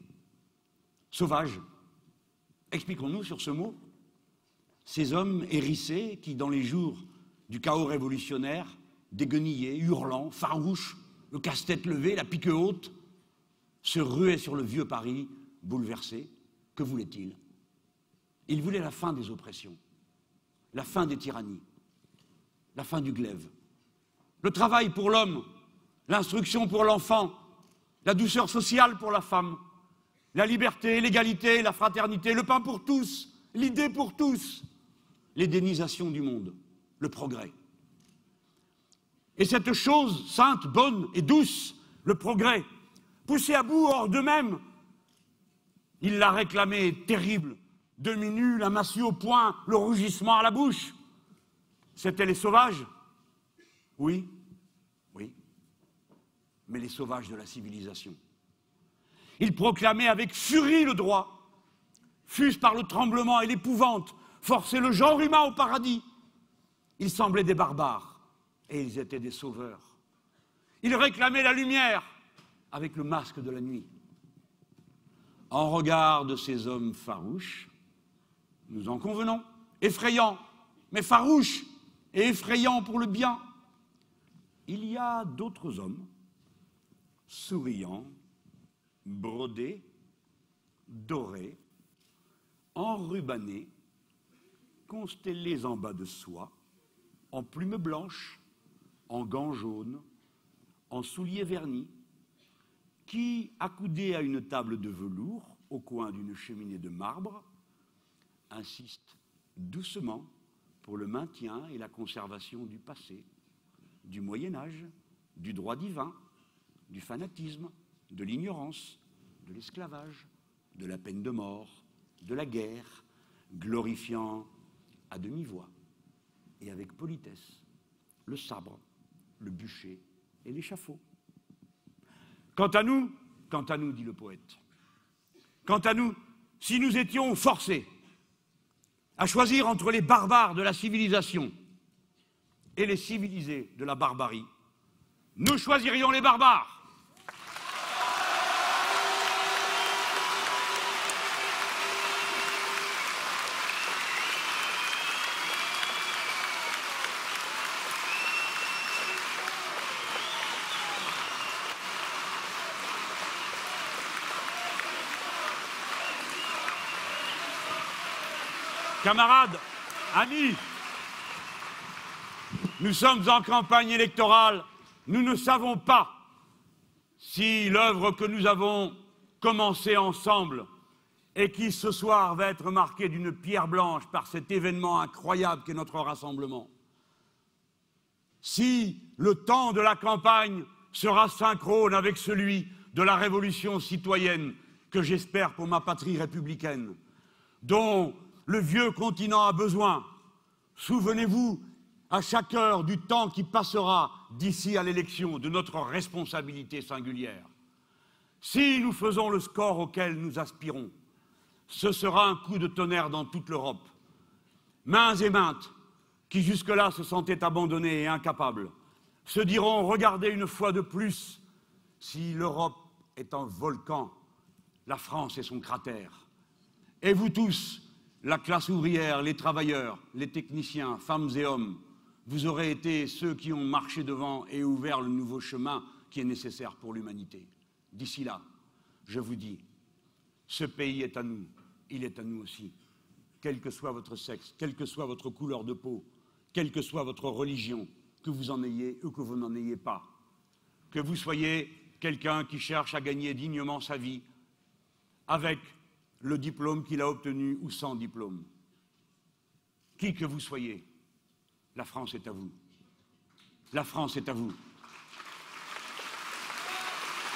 Sauvages. Expliquons-nous sur ce mot. Ces hommes hérissés qui, dans les jours du chaos révolutionnaire, déguenillés, hurlant, farouches, le casse-tête levé, la pique haute, se ruaient sur le vieux Paris, bouleversé. Que voulait-il? Il voulait la fin des oppressions, la fin des tyrannies, la fin du glaive, le travail pour l'homme, l'instruction pour l'enfant, la douceur sociale pour la femme, la liberté, l'égalité, la fraternité, le pain pour tous, l'idée pour tous, l'édénisation du monde, le progrès. Et cette chose sainte, bonne et douce, le progrès, poussé à bout hors d'eux-mêmes, ils la réclamaient terrible, demi-nue, la massue au poing, le rougissement à la bouche. C'étaient les sauvages? Oui, oui, mais les sauvages de la civilisation. Ils proclamaient avec furie le droit, fût-ce par le tremblement et l'épouvante, forcer le genre humain au paradis. Ils semblaient des barbares, et ils étaient des sauveurs. Ils réclamaient la lumière, avec le masque de la nuit. En regard de ces hommes farouches, nous en convenons, effrayants, mais farouches et effrayants pour le bien, il y a d'autres hommes, souriants, brodés, dorés, enrubannés, constellés en bas de soie, en plumes blanches, en gants jaunes, en souliers vernis, qui, accoudés à une table de velours au coin d'une cheminée de marbre, insistent doucement pour le maintien et la conservation du passé, du Moyen-Âge, du droit divin, du fanatisme, de l'ignorance, de l'esclavage, de la peine de mort, de la guerre, glorifiant à demi-voix et avec politesse le sabre, le bûcher et l'échafaud. Quant à nous, dit le poète, quant à nous, si nous étions forcés à choisir entre les barbares de la civilisation et les civilisés de la barbarie, nous choisirions les barbares. Camarades, amis, nous sommes en campagne électorale, nous ne savons pas si l'œuvre que nous avons commencée ensemble et qui ce soir va être marquée d'une pierre blanche par cet événement incroyable qu'est notre rassemblement, si le temps de la campagne sera synchrone avec celui de la révolution citoyenne que j'espère pour ma patrie républicaine, dont le vieux continent a besoin. Souvenez-vous à chaque heure du temps qui passera d'ici à l'élection, de notre responsabilité singulière. Si nous faisons le score auquel nous aspirons, ce sera un coup de tonnerre dans toute l'Europe. Mains et maintes, qui jusque-là se sentaient abandonnés et incapables, se diront, regardez une fois de plus, si l'Europe est un volcan, la France est son cratère. Et vous tous, la classe ouvrière, les travailleurs, les techniciens, femmes et hommes, vous aurez été ceux qui ont marché devant et ouvert le nouveau chemin qui est nécessaire pour l'humanité. D'ici là, je vous dis, ce pays est à nous, il est à nous aussi. Quel que soit votre sexe, quelle que soit votre couleur de peau, quelle que soit votre religion, que vous en ayez ou que vous n'en ayez pas, que vous soyez quelqu'un qui cherche à gagner dignement sa vie, avec le diplôme qu'il a obtenu ou sans diplôme. Qui que vous soyez, la France est à vous. La France est à vous.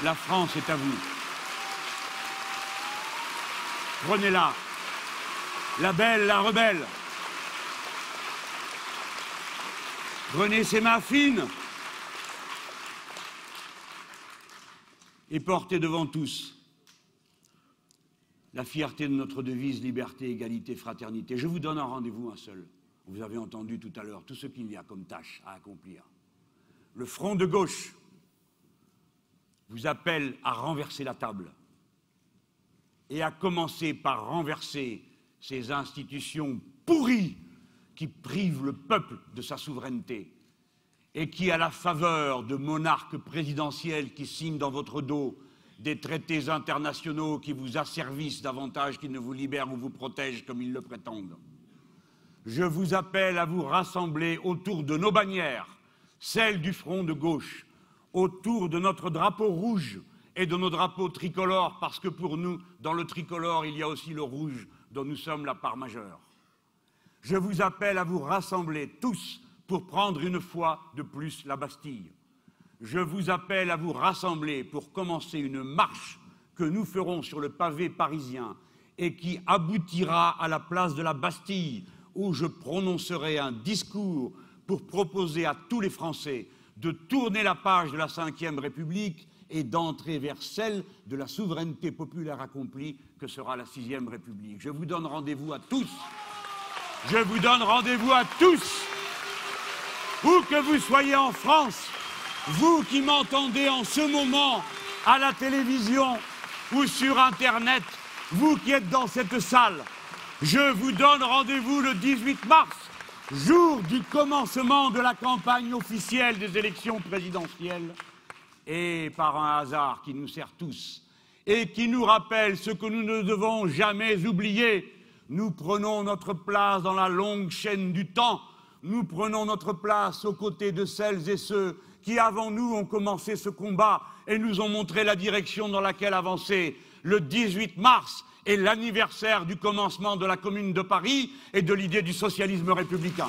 La France est à vous. Prenez-la, la belle, la rebelle. Prenez ses mains fines et portez devant tous la fierté de notre devise liberté, égalité, fraternité. Je vous donne un rendez-vous, un seul. Vous avez entendu tout à l'heure tout ce qu'il y a comme tâche à accomplir. Le front de gauche vous appelle à renverser la table et à commencer par renverser ces institutions pourries qui privent le peuple de sa souveraineté et qui, à la faveur de monarques présidentiels qui signent dans votre dos des traités internationaux qui vous asservissent davantage qu'ils ne vous libèrent ou vous protègent comme ils le prétendent. Je vous appelle à vous rassembler autour de nos bannières, celles du front de gauche, autour de notre drapeau rouge et de nos drapeaux tricolores, parce que pour nous, dans le tricolore, il y a aussi le rouge dont nous sommes la part majeure. Je vous appelle à vous rassembler tous pour prendre une fois de plus la Bastille. Je vous appelle à vous rassembler pour commencer une marche que nous ferons sur le pavé parisien et qui aboutira à la place de la Bastille, où je prononcerai un discours pour proposer à tous les Français de tourner la page de la Ve République et d'entrer vers celle de la souveraineté populaire accomplie que sera la VIe République. Je vous donne rendez-vous à tous. Je vous donne rendez-vous à tous, où que vous soyez en France, vous qui m'entendez en ce moment à la télévision ou sur Internet, vous qui êtes dans cette salle, je vous donne rendez-vous le 18 mars, jour du commencement de la campagne officielle des élections présidentielles, et par un hasard qui nous sert tous et qui nous rappelle ce que nous ne devons jamais oublier, nous prenons notre place dans la longue chaîne du temps, nous prenons notre place aux côtés de celles et ceux qui, avant nous, ont commencé ce combat et nous ont montré la direction dans laquelle avancer. Le 18 mars est l'anniversaire du commencement de la Commune de Paris et de l'idée du socialisme républicain.